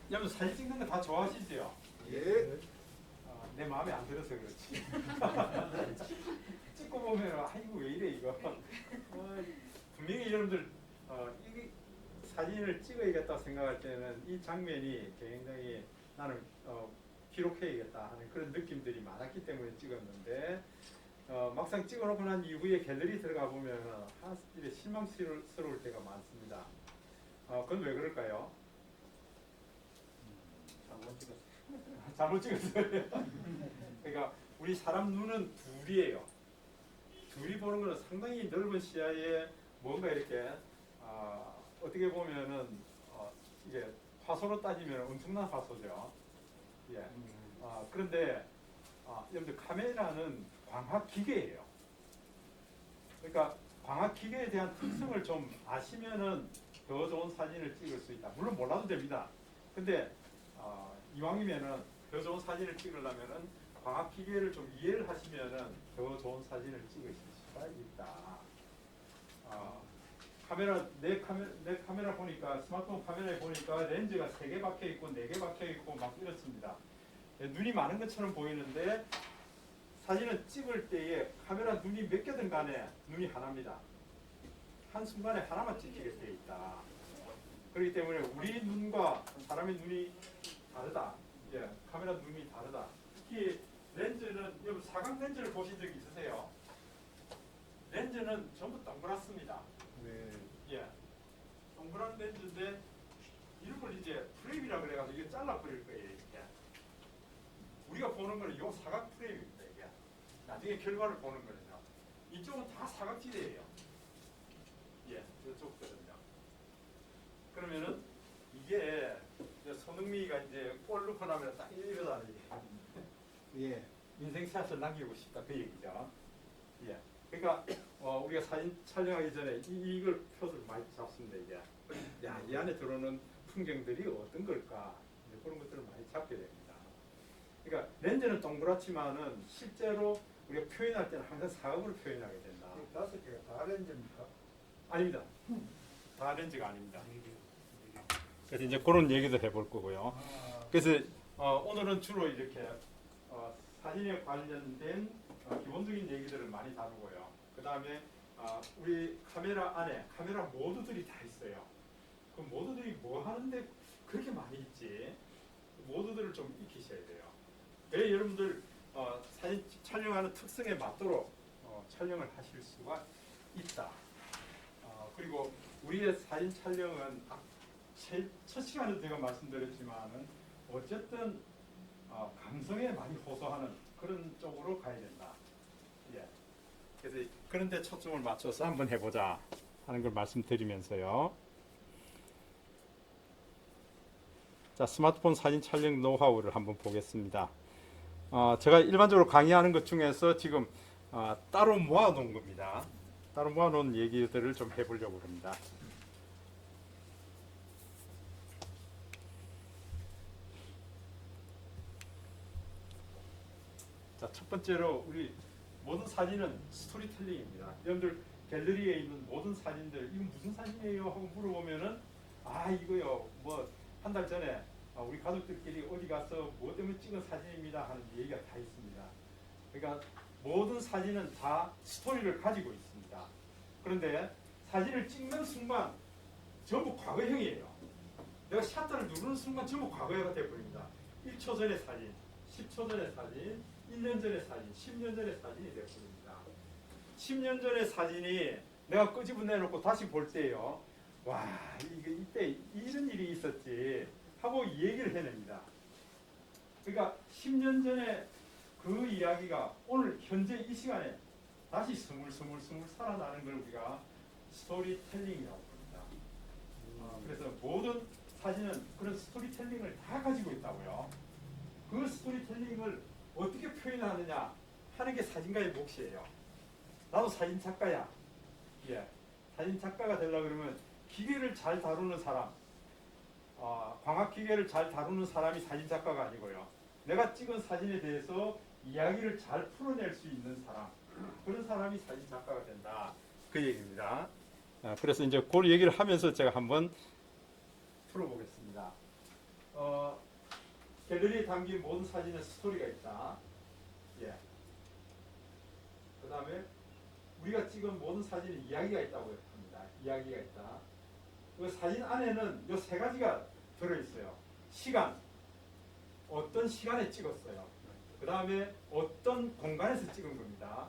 여러분 사진 찍는 거 다 좋아하시죠? 예. 내 마음에 안 들어서 그렇지. 찍고 보면 아이고 왜 이래 이거. 분명히 여러분들 이 사진을 찍어야겠다 생각할 때는 이 장면이 굉장히 나는 기록해야겠다 하는 그런 느낌들이 많았기 때문에 찍었는데 막상 찍어놓고 난 이후에 갤러리 들어가 보면 이래 실망스러울 때가 많습니다. 그건 왜 그럴까요? 잘못 찍었어요. 그러니까 우리 사람 눈은 둘이에요. 둘이 보는 것은 상당히 넓은 시야에 뭔가 이렇게 어떻게 보면은 이게 화소로 따지면 엄청난 화소죠. 예. 그런데 여러분들 카메라는 광학 기계예요. 그러니까 광학 기계에 대한 특성을 좀 아시면은 더 좋은 사진을 찍을 수 있다. 물론 몰라도 됩니다. 근데 이왕이면은 더 좋은 사진을 찍으려면은 광학 기계를 좀 이해를 하시면은 더 좋은 사진을 찍으실 수가 있다. 내 카메라 보니까 스마트폰 카메라에 보니까 렌즈가 3개 박혀 있고 4개 박혀 있고 막 이렇습니다. 눈이 많은 것처럼 보이는데 사진을 찍을 때에 카메라 눈이 몇 개든 간에 눈이 하나입니다. 한순간에 하나만 찍히게 되어 있다. 그렇기 때문에 우리 눈과 사람의 눈이 다르다. 예, 카메라 눈이 다르다. 특히 렌즈는 여러분 사각 렌즈를 보신 적 있으세요? 렌즈는 전부 동그랗습니다. 네. 예, 동그란 렌즈인데 이런 걸 이제 프레임이라 그래가지고 이거 잘라 버릴 거예요. 이렇게. 우리가 보는 거는 이 사각 프레임입니다. 이게 나중에 결과를 보는 거는요. 이쪽은 다 사각지대예요. 예, 이쪽들은요. 그러면은 이게 손흥민이가 이제 골 넣고 나면 딱 이러다 예. 인생샷을 남기고 싶다 그 얘기죠. 예. 그러니까 우리가 사진 촬영하기 전에 이걸 표를 많이 잡습니다. 이게 이 안에 들어오는 풍경들이 어떤 걸까 그런 것들을 많이 잡게 됩니다. 그러니까 렌즈는 동그랗지만은 실제로 우리가 표현할 때는 항상 사각으로 표현하게 된다. 5개가 다 렌즈입니까? 아닙니다. 다 렌즈가 아닙니다. 그래서 이제 그런 얘기도 해볼 거고요. 그래서 오늘은 주로 이렇게 사진에 관련된 기본적인 얘기들을 많이 다루고요. 그 다음에 우리 카메라 안에 카메라 모드들이 다 있어요. 그 모드들이 뭐 하는데 그렇게 많이 있지? 모드들을 좀 익히셔야 돼요. 왜 여러분들 사진 촬영하는 특성에 맞도록 촬영을 하실 수가 있다. 그리고 우리의 사진 촬영은 첫 시간에도 제가 말씀드렸지만은 어쨌든 감성에 많이 호소하는 그런 쪽으로 가야 된다. 예. 그래서 그런데 초점을 맞춰서 한번 해보자 하는 걸 말씀드리면서요. 자, 스마트폰 사진 촬영 노하우를 한번 보겠습니다. 제가 일반적으로 강의하는 것 중에서 지금 따로 모아놓은 겁니다. 따로 모아놓은 얘기들을 좀 해보려고 합니다. 자, 첫 번째로 우리 모든 사진은 스토리텔링입니다. 여러분들 갤러리에 있는 모든 사진들 이건 무슨 사진이에요? 하고 물어보면은 이거요 뭐 한 달 전에 우리 가족들끼리 어디 가서 뭐 때문에 찍은 사진입니다 하는 얘기가 다 있습니다. 그러니까 모든 사진은 다 스토리를 가지고 있습니다. 그런데 사진을 찍는 순간 전부 과거형이에요. 내가 셔터를 누르는 순간 전부 과거형이 되어버립니다. 1초 전의 사진, 10초 전의 사진, 1년 전의 사진, 10년 전의 사진이 되어버립니다. 10년 전의 사진이 내가 끄집어내놓고 다시 볼 때요. 와, 이때 이런 일이 있었지 하고 얘기를 해냅니다. 그러니까 10년 전에 그 이야기가 오늘 현재 이 시간에 다시 스물스물 살아나는 걸 우리가 스토리텔링이라고 합니다. 그래서 모든 사진은 그런 스토리텔링을 다 가지고 있다고요. 그 스토리텔링을 어떻게 표현하느냐 하는 게 사진가의 몫이에요. 나도 사진 작가야. 예, 사진 작가가 되려고 그러면 기계를 잘 다루는 사람, 광학 기계를 잘 다루는 사람이 사진 작가가 아니고요. 내가 찍은 사진에 대해서 이야기를 잘 풀어낼 수 있는 사람, 그런 사람이 사진 작가가 된다. 그 얘기입니다. 그래서 이제 그 얘기를 하면서 제가 한번 풀어보겠습니다. 갤러리에 담긴 모든 사진은 스토리가 있다. 예. 그 다음에 우리가 찍은 모든 사진은 이야기가 있다고 합니다. 이야기가 있다. 그 사진 안에는 이 세 가지가 들어있어요. 시간, 어떤 시간에 찍었어요. 그 다음에 어떤 공간에서 찍은 겁니다.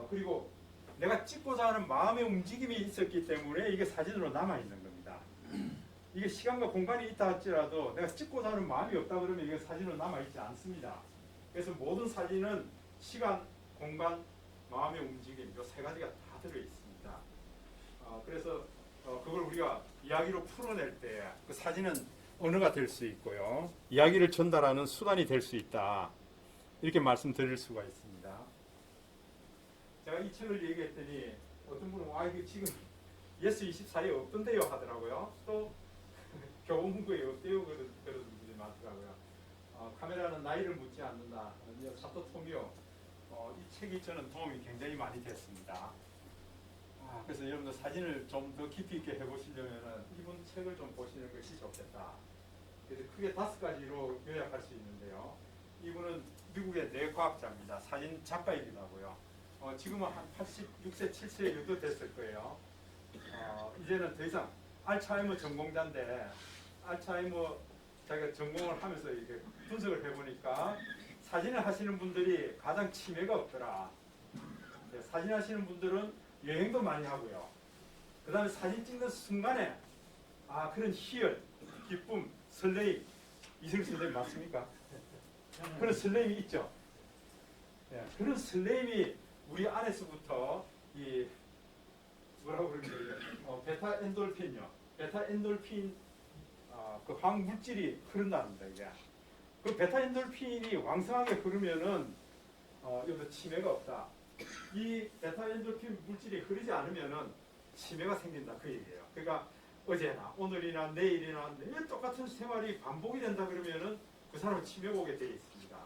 그리고 내가 찍고자 하는 마음의 움직임이 있었기 때문에 이게 사진으로 남아있는 겁니다. 이게 시간과 공간이 있다 할지라도 내가 찍고자 하는 마음이 없다 그러면 이게 사진으로 남아있지 않습니다. 그래서 모든 사진은 시간, 공간, 마음의 움직임 이 세 가지가 다 들어있습니다. 그래서 그걸 우리가 이야기로 풀어낼 때 그 사진은 언어가 될 수 있고요. 이야기를 전달하는 수단이 될 수 있다. 이렇게 말씀드릴 수가 있습니다. 제가 이 책을 얘기했더니 어떤 분은 와 이거 지금 예스24에 없던데요 하더라고요. 또 교보문고에 없대요 그런 분들이 많더라고요. 카메라는 나이를 묻지 않는다. 사토 토미오 이 책이 저는 도움이 굉장히 많이 됐습니다. 그래서 여러분들 사진을 좀 더 깊이 있게 해보시려면 이분 책을 좀 보시는 것이 좋겠다. 그래서 크게 5가지로 요약할 수 있는데요. 이분은 미국의 뇌과학자입니다. 사진 작가이기도 하고요. 지금은 한 86세, 7세 정도 됐을 거예요. 이제는 더 이상 알츠하이머 전공자인데 알츠하이머 자기가 전공을 하면서 이렇게 분석을 해보니까 사진을 하시는 분들이 가장 치매가 없더라. 사진 하시는 분들은 여행도 많이 하고요. 그 다음에 사진 찍는 순간에 그런 희열, 기쁨, 설레임 이승 선생님 맞습니까? 그런 설레임이 있죠. 그런 설레임이 우리 안에서부터 이 뭐라고 그러는 거예요? 베타 엔돌핀요. 베타 엔돌핀 그 황물질이 흐른답니다. 이게 그 베타 엔돌핀이 왕성하게 흐르면은 여기서 치매가 없다. 이 베타 엔돌핀 물질이 흐르지 않으면은 치매가 생긴다 그 얘기예요. 그러니까 어제나 오늘이나 내일이나 내일 똑같은 생활이 반복이 된다 그러면은 그 사람은 치매가 오게 되어 있습니다.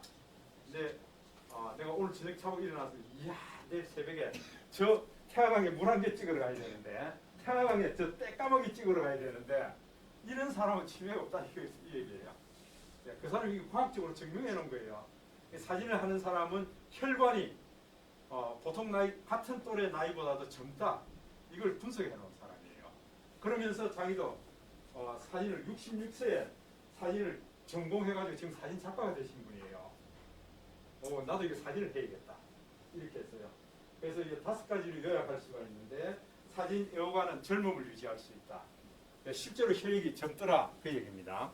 근데 내가 오늘 저녁 자고 일어나서 이야 내일 새벽에 저 태화강에 물 한 개 찍으러 가야 되는데 태화강에 저 떼까마귀 찍으러 가야 되는데 이런 사람은 치매가 없다 이 얘기예요. 그 사람이 과학적으로 증명해 놓은 거예요. 사진을 하는 사람은 혈관이 보통 나이 같은 또래 나이보다도 젊다 이걸 분석해 놓은 사람이에요. 그러면서 자기도 사진을 66세에 사진을 전공해가지고 지금 사진 작가가 되신 분이에요. 나도 이거 사진을 해야겠다 이렇게 했어요. 그래서 이제 5가지로 요약할 수가 있는데 사진 애호가는 젊음을 유지할 수 있다. 실제로 혈액이 젊더라 그 얘기입니다.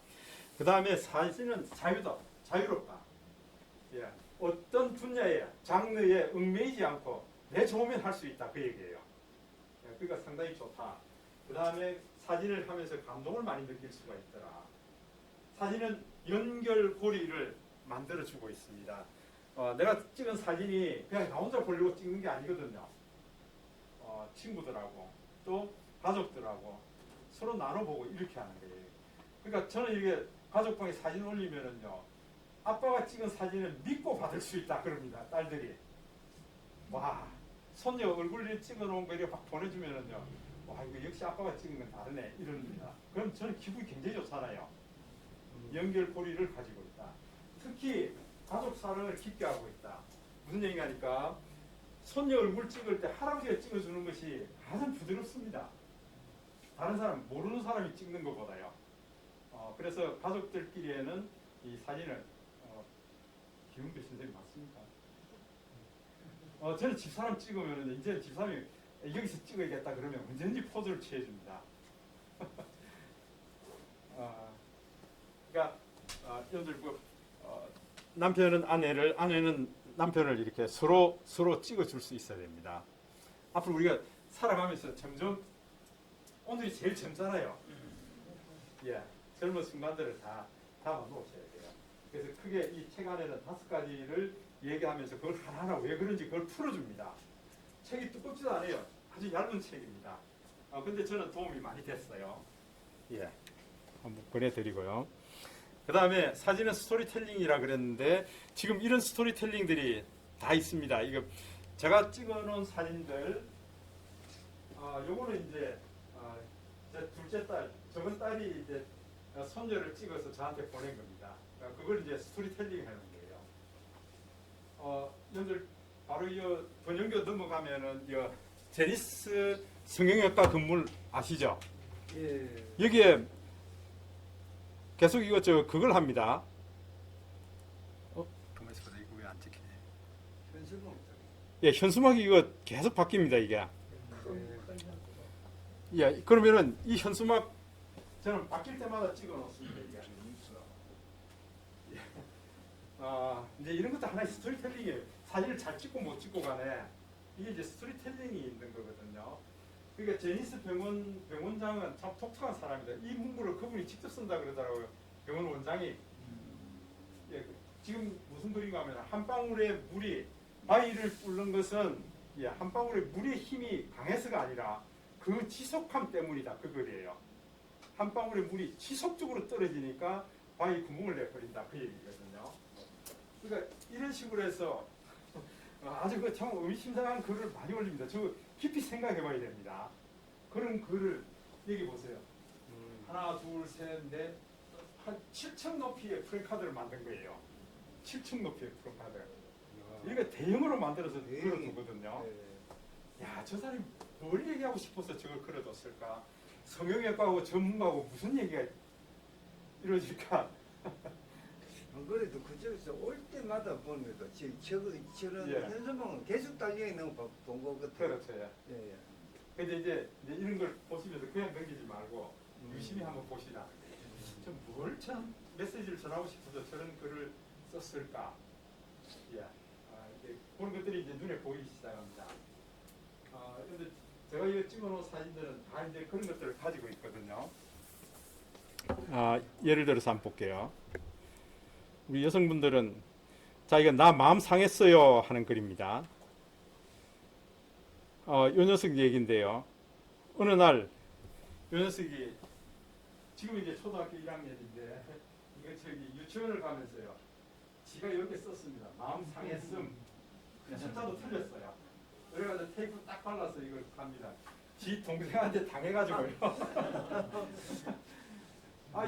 그 다음에 사진은 자유롭다. 어떤 분야에 장르에 얽매이지 않고 내 좋으면 할 수 있다 그 얘기예요. 그러니까 상당히 좋다. 그 다음에 사진을 하면서 감동을 많이 느낄 수가 있더라. 사진은 연결고리를 만들어주고 있습니다. 내가 찍은 사진이 그냥 나 혼자 보려고 찍는 게 아니거든요. 친구들하고 또 가족들하고 서로 나눠보고 이렇게 하는 거예요. 그러니까 저는 이게 가족방에 사진 올리면은요, 아빠가 찍은 사진을 믿고 받을 수 있다 그럽니다. 딸들이. 와, 손녀 얼굴을 찍어놓은 거 이렇게 막 보내주면은요, 와 이거 역시 아빠가 찍은 건 다르네 이럽니다. 그럼 저는 기분이 굉장히 좋잖아요. 연결고리를 가지고 있다. 특히 가족 사랑을 깊게 하고 있다. 무슨 얘기냐니까 손녀 얼굴 찍을 때 할아버지가 찍어주는 것이 가장 부드럽습니다. 다른 사람 모르는 사람이 찍는 것보다요. 그래서 가족들끼리에는 이 사진을 김은배 선생님 맞습니까? 저는 집사람 찍으면 이제 집사람이 여기서 찍어야겠다 그러면 언제든지 포즈를 취해줍니다. 그러니까 여러분들 남편은 아내는 남편을 이렇게 서로 찍어줄 수 있어야 됩니다. 앞으로 우리가 살아가면서 점점 오늘이 제일 젊잖아요. 젊은 순간들을 다 담아 놓으셔야 돼요. 그래서 크게 이 책 안에는 5가지를 얘기하면서 그걸 하나하나 왜 그런지 그걸 풀어줍니다. 책이 두껍지도 않아요. 아주 얇은 책입니다. 근데 저는 도움이 많이 됐어요. 한번 보내드리고요. 그 다음에 사진은 스토리텔링이라 그랬는데 지금 이런 스토리텔링들이 다 있습니다. 이거 제가 찍어놓은 사진들, 요거는 이제 제 둘째 딸, 적은 딸이 이제 손녀를 찍어서 저한테 보낸 겁니다. 그걸 이제 스토리텔링 하는 거예요. 여러분들 바로 이 번영교 넘어가면은 이 제니스 성형외과 건물 아시죠? 예. 여기에 계속 이거 그걸 합니다. 가만히 있어봐. 이거 왜 안 찍히네? 현수봉. 예, 현수막이 이거 계속 바뀝니다, 이게. 예. 예, 그러면은 이 현수막 저는 바뀔 때마다 찍어 놓습니다, 이게. 예. 이제 이런 것도 하나의 스토리텔링이에요. 사진을 잘 찍고 못 찍고 간에 이게 이제 스토리텔링이 있는 거거든요. 그러니까 제니스 병원장은 참 독특한 사람이다. 이 문구를 그분이 직접 쓴다 그러더라고요. 병원 원장이. 예, 지금 무슨 그림가 하면 한 방울의 물이 바위를 뚫는 것은 한 방울의 물의 힘이 강해서가 아니라 그 지속함 때문이다. 그 글이에요. 한 방울의 물이 지속적으로 떨어지니까 바위 구멍을 내버린다. 그 얘기거든요. 그러니까 이런 식으로 해서 아주 그 참 의미심장한 글을 많이 올립니다. 저 깊이 생각해 봐야 됩니다. 그런 글을 여기 보세요. 하나, 둘, 셋, 넷, 한 7층 높이의 프랭카드를 만든 거예요. 7층 높이의 프랭카드. 이거 대형으로 만들어서 걸어두거든요. 야, 저 사람이 뭘 얘기하고 싶어서 저걸 걸어뒀을까? 성형외과하고 전문가하고 무슨 얘기가 이루어질까? 안 그래도 그쪽에서 올 때마다 보는 거 저런 예. 현수봉은 계속 달려 있는 거 본 거 같아요. 그렇죠. 예. 예. 예. 근데 이제 이런 걸 보시면서 그냥 넘기지 말고 유심히 한번 보시라. 참 메시지를 전하고 싶어서 저런 글을 썼을까? 예. 이제 그런 것들이 이제 눈에 보이기 시작합니다. 근데 제가 이거 찍어놓은 사진들은 다 이제 그런 것들을 가지고 있거든요. 예를 들어서 한번 볼게요. 우리 여성분들은 자기가 나 마음 상했어요 하는 글입니다. 요 녀석 얘기인데요. 어느 날 요 녀석이 지금 이제 초등학교 1학년인데 이거 저기 유치원을 가면서요. 지가 이렇게 썼습니다. 마음 상했음. 숫자도 틀렸어요. 그래가지고 테이프 딱 발라서 이걸 갑니다. 지 동생한테 당해가지고요.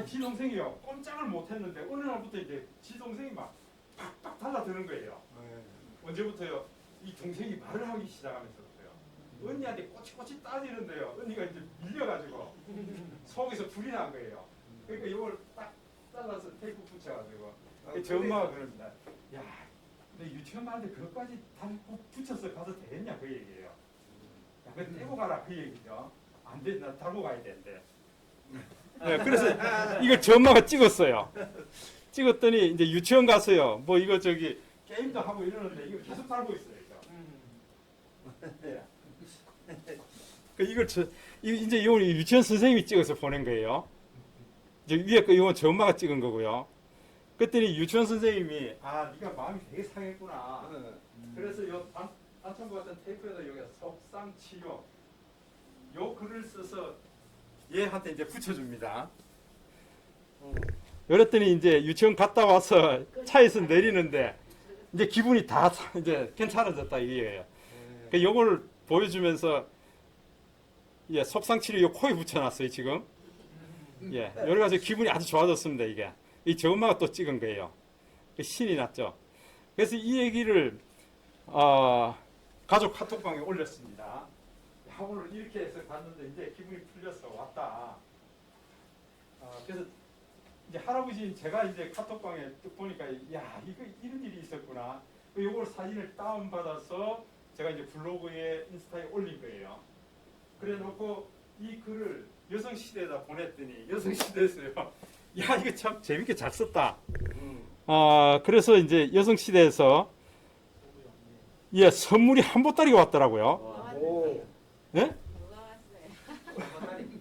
지 동생이요. 꼼짝을 못했는데 어느 날부터 이제 지 동생이 막 팍팍 달라드는 거예요. 언제부터요? 이 동생이 말을 하기 시작하면서부터요. 언니한테 꼬치꼬치 따지는데요. 언니가 이제 밀려가지고 속에서 불이 난 거예요. 그러니까 이걸 딱 잘라서 테이프 붙여가지고 저 엄마가 그럽니다. 야, 너 유치원 가는데 그것까지 달고 붙여서 가서 되겠냐 그 얘기예요. 야, 그거 떼고 가라 그 얘기죠. 안 돼, 나 달고 가야 되는데. 네, 그래서 이걸 저 엄마가 찍었어요. 찍었더니 이제 유치원 가서요. 뭐 이거 저기 게임도 하고 이러는데 이거 계속 달고 있어요. 네. 이걸 이제 이건 유치원 선생님이 찍어서 보낸 거예요. 이제 위에 거 이건 저 엄마가 찍은 거고요. 그랬더니 유치원 선생님이 네가 마음이 되게 상했구나. 그래서 요 단천부 같은 테이프에다 여기다 속상 치료 요 글을 써서 얘한테 이제 붙여줍니다. 그랬더니 이제 유치원 갔다 와서 차에서 내리는데 이제 기분이 다 이제 괜찮아졌다 이게요. 그 요걸 보여주면서 속상 치료 요 코에 붙여놨어요 지금. 여러 가지 기분이 아주 좋아졌습니다 이게. 이 저 엄마가 또 찍은 거예요. 신이 났죠. 그래서 이 얘기를 가족 카톡방에 올렸습니다. 오늘 이렇게 해서 갔는데 이제 기분이 풀려서 왔다. 그래서 이제 할아버지 제가 이제 카톡방에 쭉 보니까 야 이거 이런 일이 있었구나. 이걸 사진을 다운 받아서 제가 이제 블로그에 인스타에 올린 거예요. 그래놓고 이 글을 여성시대에다 보냈더니 여성시대에서요. 야 이거 참 재밌게 잘 썼다. 그래서 이제 여성시대에서 선물이 한 보따리가 왔더라고요. 네?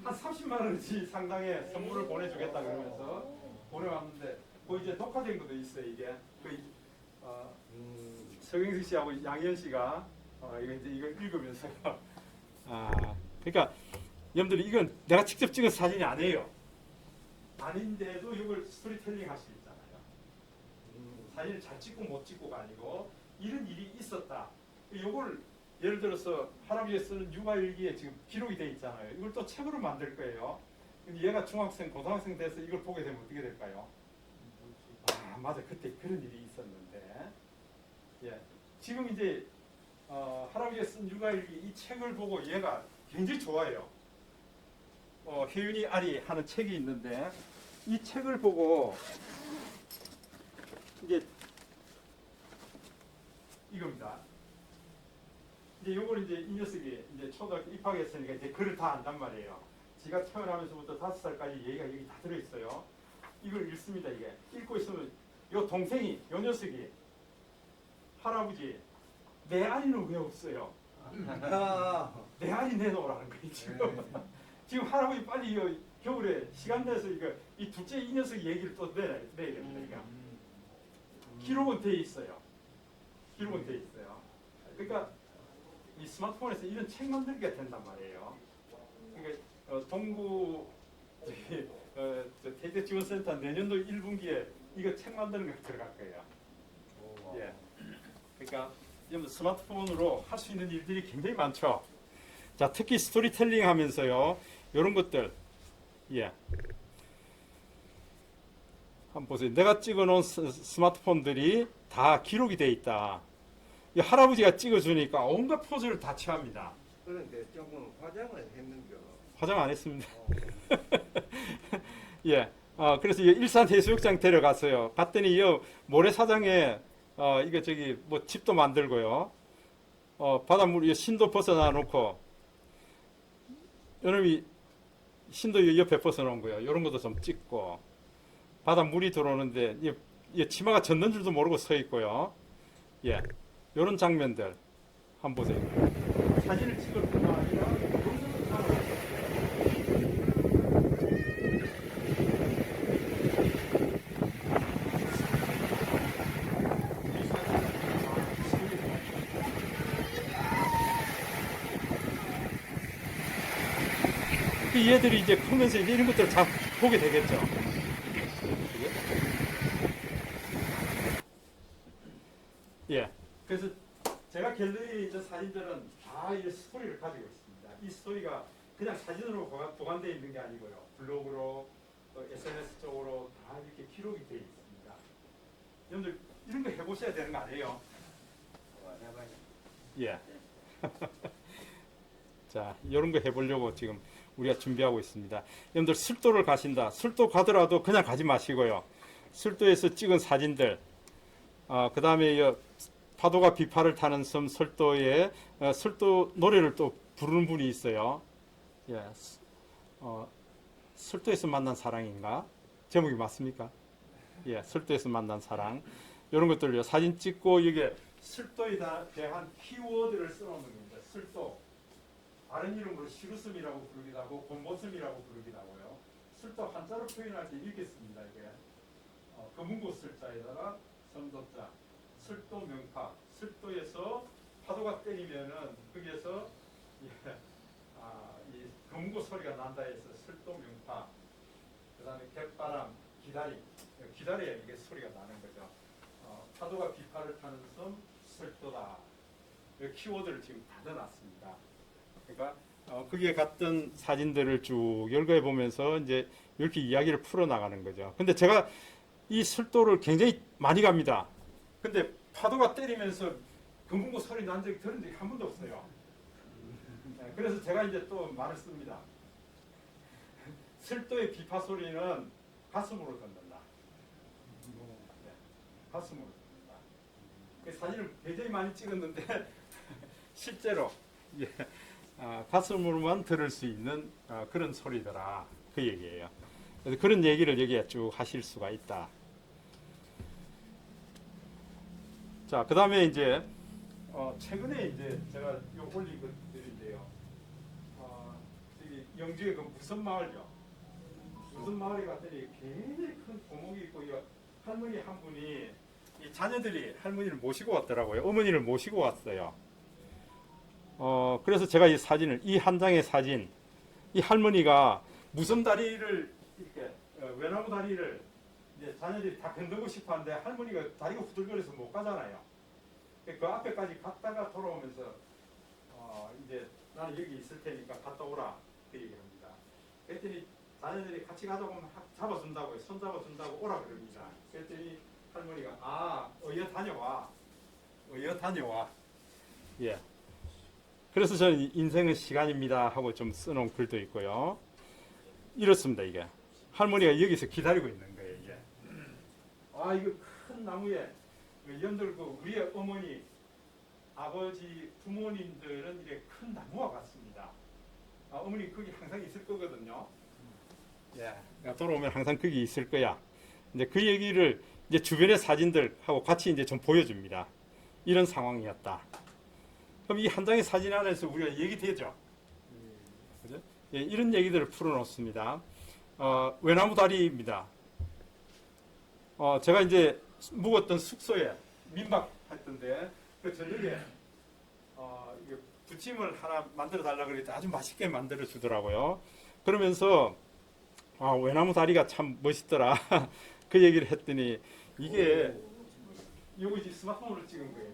한 30만 원치 상당의 선물을 보내주겠다 그러면서 보내왔는데 이제 녹화된 것도 있어요 이게. 서경석 씨하고 양현 씨가 이걸 읽으면서요. 그러니까 여러분들이 이건 내가 직접 찍은 사진이 아니에요. 아닌데도 이걸 스토리텔링 할 수 있잖아요. 사진을 잘 찍고 못 찍고가 아니고 이런 일이 있었다. 이걸 예를 들어서 할아버지가 쓰는 육아일기에 지금 기록이 돼 있잖아요. 이걸 또 책으로 만들 거예요. 근데 얘가 중학생, 고등학생 돼서 이걸 보게 되면 어떻게 될까요? 아, 맞아. 그때 그런 일이 있었는데. 예. 지금 이제 할아버지가 쓴 육아일기 이 책을 보고 얘가 굉장히 좋아해요. 혜윤이 아리 하는 책이 있는데 이 책을 보고 이제 이겁니다. 이제 요거는 이제 이 녀석이 이제 초등학교 입학했으니까 이제 글을 다 안단 말이에요. 지가 태어나면서부터 5살까지 얘기가 여기 다 들어있어요. 이걸 읽습니다. 이게 읽고 있으면 요 동생이 요 녀석이 할아버지 내 아리는 왜 없어요? 아, 내 아리 내놓으라는 거예요 지금. 지금 할아버지 빨리 이 겨울에 시간 내서 이거 이 둘째 이 녀석 얘기를 또 내야 됩니다. 기록은 돼 있어요. 기록은 돼 있어요. 그러니까 이 스마트폰에서 이런 책 만들기가 된단 말이에요. 그러니까 동구 대대지원센터 내년도 1분기에 이거 책 만드는 거 들어갈 거예요. 예. 그러니까 스마트폰으로 할 수 있는 일들이 굉장히 많죠. 자, 특히 스토리텔링 하면서요. 이런 것들. 예. 한번 보세요. 내가 찍어놓은 스마트폰들이 다 기록이 돼 있다. 이 할아버지가 찍어주니까 온갖 포즈를 다 취합니다. 그런데 조금 화장을 했는겨. 화장 안 했습니다. 예. 그래서 일산 해수욕장 데려갔어요. 갔더니 이 모래사장에 이거 저기 뭐 집도 만들고요. 바닷물 신도 벗어나 놓고 이놈이 신도 옆에 벗어놓은 거예요. 이런 것도 좀 찍고 바닷물이 들어오는데 이 치마가 젖는 줄도 모르고 서 있고요. 예. 이런 장면들 한번 보세요. 사진을 찍을 뿐만 아니라 영상을 촬영했어요. 얘들이 이제 크면서 이제 이런 것들을 잘 보게 되겠죠. 예. 그래서 제가 갤러리에 있는 사진들은 다 이 스토리를 가지고 있습니다. 이 스토리가 그냥 사진으로 보관되어 있는 게 아니고요. 블로그로, 또 SNS 쪽으로 다 이렇게 기록이 되어 있습니다. 여러분들 이런 거 해보셔야 되는 거 아니에요? 예. 자, 이런 거 해보려고 지금 우리가 준비하고 있습니다. 여러분들 술도를 가신다. 술도 가더라도 그냥 가지 마시고요. 술도에서 찍은 사진들, 그 다음에 파도가 비파를 타는 섬 설도에 설도 노래를 또 부르는 분이 있어요. 예, 설도에서 만난 사랑인가? 제목이 맞습니까? 예, 설도에서 만난 사랑. 이런 것들요. 사진 찍고 이게 설도에 대한 키워드를 써놓는 겁니다. 설도. 다른 이름으로 시루섬이라고 부르기도 하고 곰보섬이라고 부르기도 하고요. 설도 한자로 표현할 때 이렇게 씁니다. 이게 검은고 설자에다가 섬도자, 설도 명파. 설도에서 파도가 때리면은 거기에서 이 검은고 소리가 난다 해서 설도 명파. 그다음에 갯바람, 기다려야 이게 소리가 나는 거죠. 파도가 비파를 타는 섬 설도다. 이 키워드를 지금 다 넣어놨습니다. 그러니까 거기에 갔던 사진들을 쭉 열거해 보면서 이제 이렇게 이야기를 풀어 나가는 거죠. 근데 제가 이 설도를 굉장히 많이 갑니다. 근데 파도가 때리면서 금붕고 소리 난 적이 들은 적이 한 번도 없어요. 네, 그래서 제가 이제 또 말을 씁니다. 설도의 비파 소리는 가슴으로 듣는다. 네, 가슴으로 듣는다. 그 사진을 굉장히 많이 찍었는데 실제로 가슴으로만 들을 수 있는 그런 소리더라. 그 얘기예요. 그래서 그런 얘기를 여기에 쭉 하실 수가 있다. 자, 그 다음에 이제 최근에 이제 제가 요 올린 것들인데요. 저기 영주의 그 무슨 마을요? 무슨 마을에 갔더니 굉장히 큰 고목이 있고 할머니 한 분이 이 자녀들이 할머니를 모시고 왔더라고요. 어머니를 모시고 왔어요. 그래서 제가 이 사진을, 이 한 장의 사진, 이 할머니가 무슨 다리를 이렇게 외나무 다리를 이제 자녀들이 다 건너고 싶어 하는데 할머니가 다리가 후들거려서 못 가잖아요. 그 앞에까지 갔다가 돌아오면서 이제 나는 여기 있을 테니까 갔다 오라 그 얘기합니다. 그랬더니 자녀들이 같이 가자고 막 잡아준다고요. 손 잡아준다고 오라 그럽니다. 그랬더니 할머니가 어여 다녀와. 어여 다녀와. 예. 그래서 저는 인생은 시간입니다 하고 좀 써놓은 글도 있고요. 이렇습니다. 이게 할머니가 여기서 기다리고 있는 거예요. 이게 이거 큰 나무에 여러분들 우리의 어머니, 아버지, 부모님들은 이렇게 큰 나무와 같습니다. 어머니 거기 항상 있을 거거든요. 예, 돌아오면 항상 거기 있을 거야. 이제 그 얘기를 이제 주변의 사진들하고 같이 이제 좀 보여줍니다. 이런 상황이었다. 그럼 이 한 장의 사진 안에서 우리가 얘기되죠. 그죠? 예, 이런 얘기들을 풀어놓습니다. 외나무 다리입니다. 제가 이제 묵었던 숙소에 민박했던데 그 저녁에 이게 부침을 하나 만들어 달라 그랬더니 아주 맛있게 만들어 주더라고요. 그러면서 외나무 다리가 참 멋있더라. 그 얘기를 했더니 이게 요거 이제 스마트폰으로 찍은 거예요.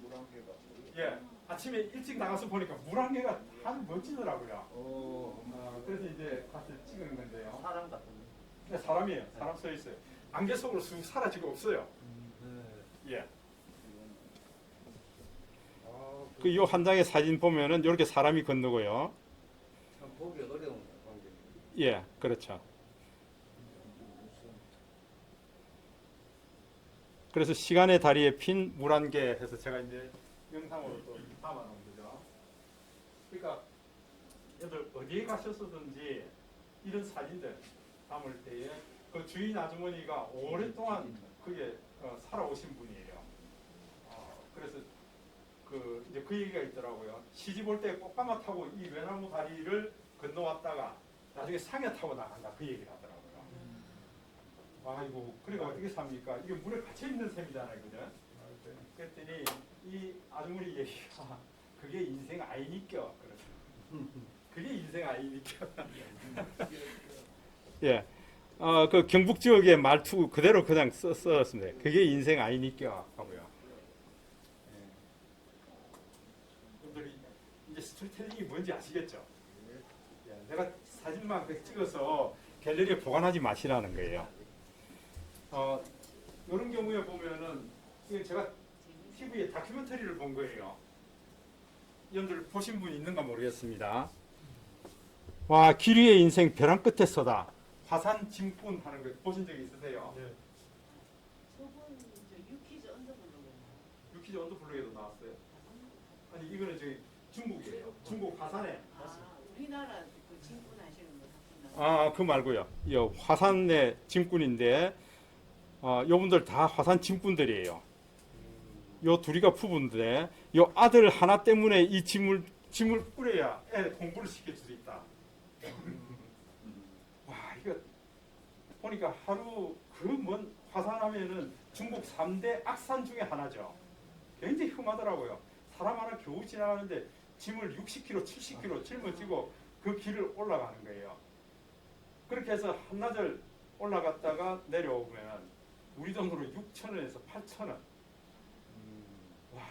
물안개가. 예, 아침에 일찍 나가서 보니까 물안개가 아주 멋지더라고요. 그래서 이제 가서 찍은 건데요. 사람 같은데. 네, 사람이에요. 사람 서 있어요. 안개 속으로 쑥 사라지고 없어요. 예. 그 요 한 장의 사진 보면은 이렇게 사람이 건너고요. 참 보기 어려운 광경. 예, 그렇죠. 그래서 시간의 다리에 핀 물안개 해서 제가 이제 영상으로 또 담아놓은 거죠. 그러니까 여러분 어디에 가셨었든지 이런 사진들 담을 때에 그 주인 아주머니가 오랫동안 그게 살아오신 분이에요. 그래서 이제 그 얘기가 있더라고요. 시집 올 때 꽃가마 타고 이 외나무 다리를 건너왔다가 나중에 상여 타고 나간다 그 얘기를 하더라고요. 아이고, 그러니까 어떻게 삽니까? 이게 물에 갇혀 있는 셈이잖아요, 그죠? 그랬더니 이 아주머니 얘기가 그게 인생 아이니까 그래서 그게 인생 아이니까. 예, 그 경북 지역의 말투 그대로 그냥 썼습니다. 그게 인생 아이니까 하고요. 여러분들이 이제 스토리텔링이 뭔지 아시겠죠? 예, 내가 사진만 찍어서 갤러리에 보관하지 마시라는 거예요. 이런 경우에 보면은 이게 제가 TV에 다큐멘터리를 본 거예요. 여러분들 보신 분 있는가 모르겠습니다. 와, 기류의 인생 벼랑 끝에 서다. 화산 짐꾼 하는 거 보신 적 있으세요? 네. 저분 저 유키즈 언더블록에 유키즈 언더블록에도 나왔어요. 아니 이거는 저기 중국이에요. 중국 화산에. 우리나라 그 진군 하시는 분 그 말고요. 이 화산의 짐꾼인데 요분들 다 화산 짐꾼들이에요. 요 둘이가 부부인데 요 아들 하나 때문에 이 짐을 꾸려야 애 공부를 시킬 수 있다. 와, 이거 보니까 하루 그 먼 화산하면은 중국 3대 악산 중에 하나죠. 굉장히 험하더라고요. 사람 하나 겨우 지나가는데 짐을 60km, 70km 짊어지고 그 길을 올라가는 거예요. 그렇게 해서 한나절 올라갔다가 내려오면 우리 돈으로 6,000원에서 8,000원. 와,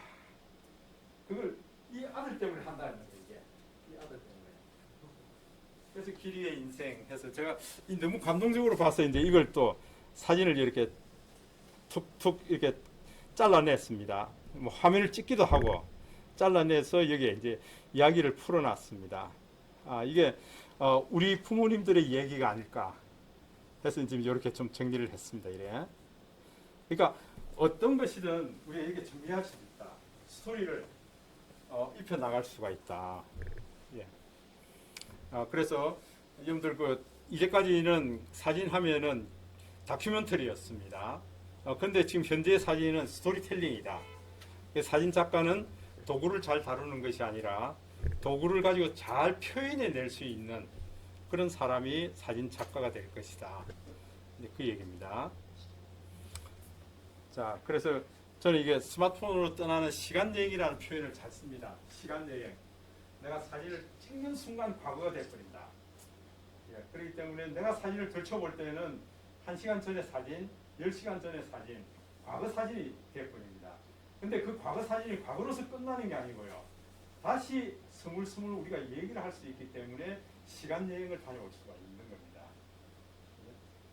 그걸 이 아들 때문에 한다는 거예요. 이게 이 아들 때문에. 그래서 길이의 인생 해서 제가 너무 감동적으로 봐서 이제 이걸 또 사진을 이렇게 툭툭 이렇게 잘라냈습니다. 뭐 화면을 찍기도 하고 잘라내서 여기에 이제 이야기를 풀어놨습니다. 이게 우리 부모님들의 얘기가 아닐까 해서 지금 이렇게 좀 정리를 했습니다. 이래. 그러니까 어떤 것이든 우리가 이렇게 정리할 수 있다. 스토리를 입혀 나갈 수가 있다. 예. 그래서 여러분들 이제까지는 사진 하면은 다큐멘터리였습니다. 근데 지금 현재의 사진은 스토리텔링이다. 사진 작가는 도구를 잘 다루는 것이 아니라 도구를 가지고 잘 표현해 낼 수 있는 그런 사람이 사진 작가가 될 것이다. 그 얘기입니다. 자, 그래서 저는 이게 스마트폰으로 떠나는 시간 여행이라는 표현을 잘 씁니다. 시간 여행. 내가 사진을 찍는 순간 과거가 돼버린다. 예, 그렇기 때문에 내가 사진을 들춰볼 때는 1시간 전의 사진, 10시간 전의 사진, 과거 사진이 돼버립니다. 근데 그 과거 사진이 과거로서 끝나는 게 아니고요. 다시 스물스물 우리가 얘기를 할 수 있기 때문에 시간 여행을 다녀올 수가 있는 겁니다.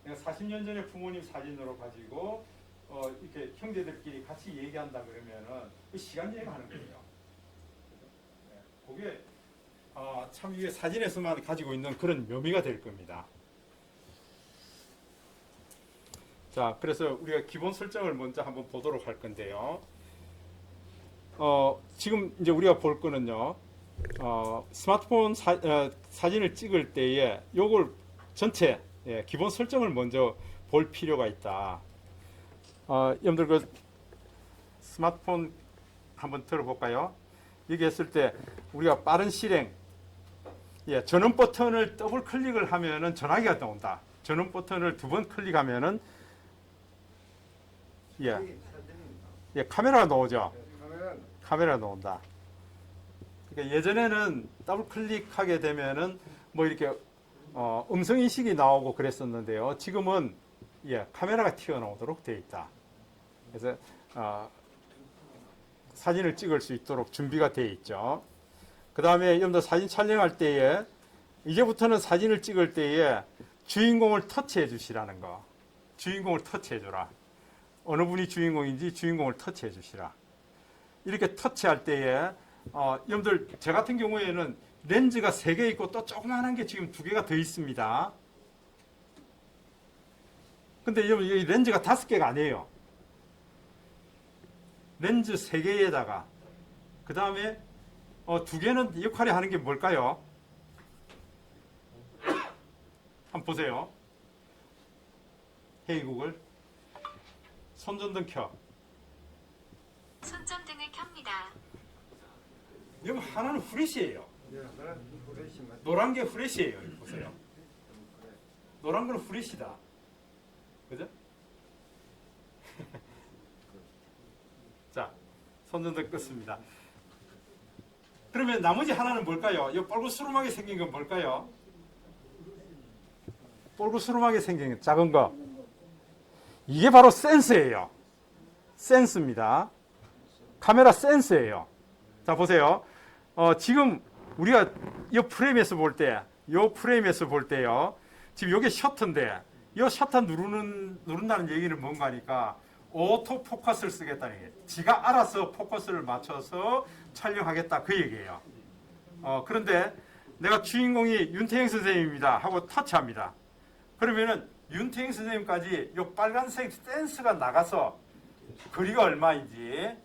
내가 40년 전에 부모님 사진으로 가지고 이렇게 형제들끼리 같이 얘기한다 그러면은 그 시간 여행하는 거예요. 네, 그게 참 이게 사진에서만 가지고 있는 그런 묘미가 될 겁니다. 자, 그래서 우리가 기본 설정을 먼저 한번 보도록 할 건데요. 지금 이제 우리가 볼 거는요. 스마트폰 사진을 찍을 때에 요걸 전체 기본 설정을 먼저 볼 필요가 있다. 여러분들 그 스마트폰 한번 들어볼까요? 여기 했을 때 우리가 빠른 실행, 전원 버튼을 더블 클릭을 하면은 전화기가 나온다. 전원 버튼을 2번 클릭하면은 카메라가 나오죠. 카메라가 나온다. 그러니까 예전에는 더블 클릭하게 되면은 뭐 이렇게 음성 인식이 나오고 그랬었는데요. 지금은 카메라가 튀어나오도록 되어 있다. 그래서 사진을 찍을 수 있도록 준비가 되어 있죠. 그 다음에 여러분들 사진 촬영할 때에 이제부터는 사진을 찍을 때에 주인공을 터치해 주시라는 거. 주인공을 터치해 줘라. 어느 분이 주인공인지 주인공을 터치해 주시라. 이렇게 터치할 때에 여러분들 제 같은 경우에는 렌즈가 3개 있고 또 조그만한 게 지금 2개가 더 있습니다. 근데 여러분 이 렌즈가 5개가 아니에요. 렌즈 3개에다가 그 다음에 2개는 역할이 하는 게 뭘까요? 한번 보세요. 헤이 구글 손전등 켜. 손전등을 켭니다. 여러분 하나는 후레쉬예요. 노란 게 후레쉬예요. 보세요. 노란 건 후레쉬다. 그죠? 자, 손전등 껐습니다. 그러면 나머지 하나는 뭘까요? 이 뻘구스름하게 생긴 건 뭘까요? 뻘구스름하게 생긴 작은 거. 이게 바로 센스예요. 센스입니다. 카메라 센스예요. 자, 보세요. 지금 우리가 이 프레임에서 볼 때요. 지금 이게 셔터인데, 이 셔터 누른다는 얘기는 뭔가 하니까 오토 포커스를 쓰겠다는 얘기예요. 지가 알아서 포커스를 맞춰서 촬영하겠다 그 얘기예요. 그런데 내가 주인공이 윤태영 선생님입니다 하고 터치합니다. 그러면은 윤태영 선생님까지 이 빨간색 센스가 나가서 거리가 얼마인지,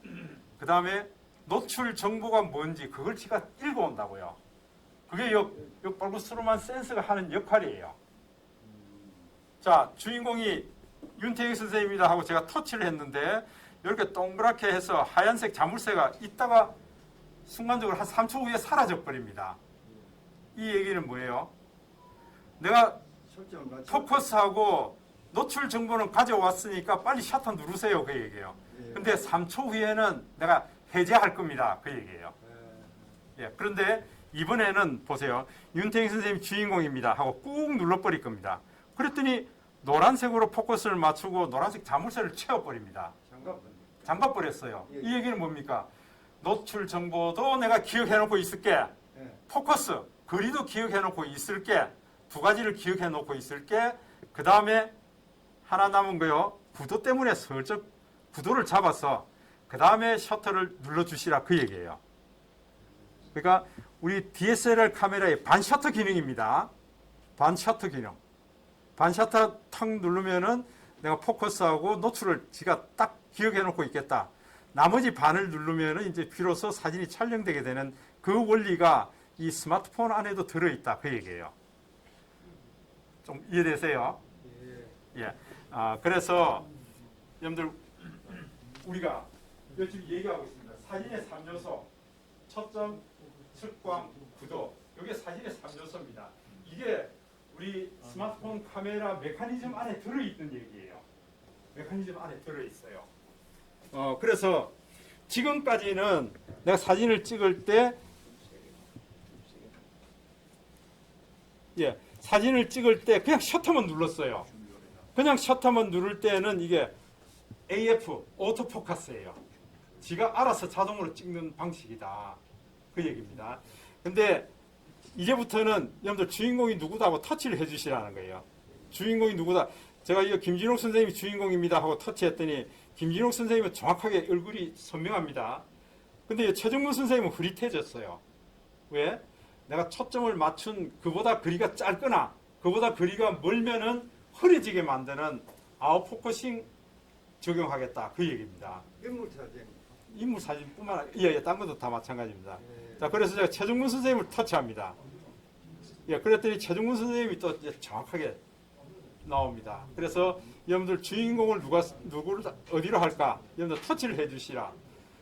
그 다음에 노출 정보가 뭔지 그걸 지가 읽어온다고요. 그게 요 뻘구스름한 센스가 하는 역할이에요. 자, 주인공이 윤태영 선생님이다 하고 제가 터치를 했는데 이렇게 동그랗게 해서 하얀색 자물쇠가 있다가 순간적으로 한 3초 후에 사라져 버립니다. 이 얘기는 뭐예요? 내가 포커스하고 노출 정보는 가져왔으니까 빨리 셔터 누르세요 그 얘기예요. 근데 3초 후에는 내가 해제할 겁니다 그 얘기예요. 그런데 이번에는 보세요. 윤태영 선생님이 주인공입니다 하고 꾹 눌러버릴 겁니다. 그랬더니 노란색으로 포커스를 맞추고 노란색 자물쇠를 채워버립니다. 잠가버렸어요. 이 얘기는 뭡니까? 노출 정보도 내가 기억해놓고 있을게. 포커스, 거리도 기억해놓고 있을게. 2가지를 기억해놓고 있을게. 그 다음에 하나 남은 거요. 구도 때문에 슬쩍 구도를 잡아서 그 다음에 셔터를 눌러주시라 그 얘기예요. 그러니까 우리 DSLR 카메라의 반셔터 기능입니다. 반셔터 기능. 반셔터 탁 누르면은 내가 포커스하고 노출을 지가 딱 기억해 놓고 있겠다. 나머지 반을 누르면은 이제 비로소 사진이 촬영되게 되는 그 원리가 이 스마트폰 안에도 들어있다. 그 얘기예요. 좀 이해되세요? 예. 그래서 여러분들 우리가 지금 얘기하고 있습니다. 사진의 3요소. 초점, 측광, 구도. 이게 사진의 3요소입니다. 이게 우리 스마트폰 카메라 메커니즘 안에 들어있는 얘기예요. 메커니즘 안에 들어있어요. 그래서 지금까지는 내가 사진을 찍을 때 사진을 찍을 때 그냥 셔터만 눌렀어요. 그냥 셔터만 누를 때는 이게 AF, 오토포커스예요. 지가 알아서 자동으로 찍는 방식이다. 그 얘기입니다. 근데 이제부터는 여러분들 주인공이 누구다 하고 터치를 해주시라는 거예요. 주인공이 누구다. 제가 이거 김진욱 선생님이 주인공입니다 하고 터치했더니 김진욱 선생님은 정확하게 얼굴이 선명합니다. 근데 최정문 선생님은 흐릿해졌어요. 왜? 내가 초점을 맞춘 그보다 거리가 짧거나 그보다 거리가 멀면은 흐려지게 만드는 아웃포커싱 적용하겠다 그 얘기입니다. 인물 사진. 인물 사진뿐만 아니라 예, 딴 것도 다 마찬가지입니다. 예. 자, 그래서 제가 최정문 선생님을 터치합니다. 예, 그랬더니 최정문 선생님이 또 이제 정확하게 나옵니다. 그래서 여러분들 주인공을 누구를 어디로 할까? 여러분들 터치를 해주시라.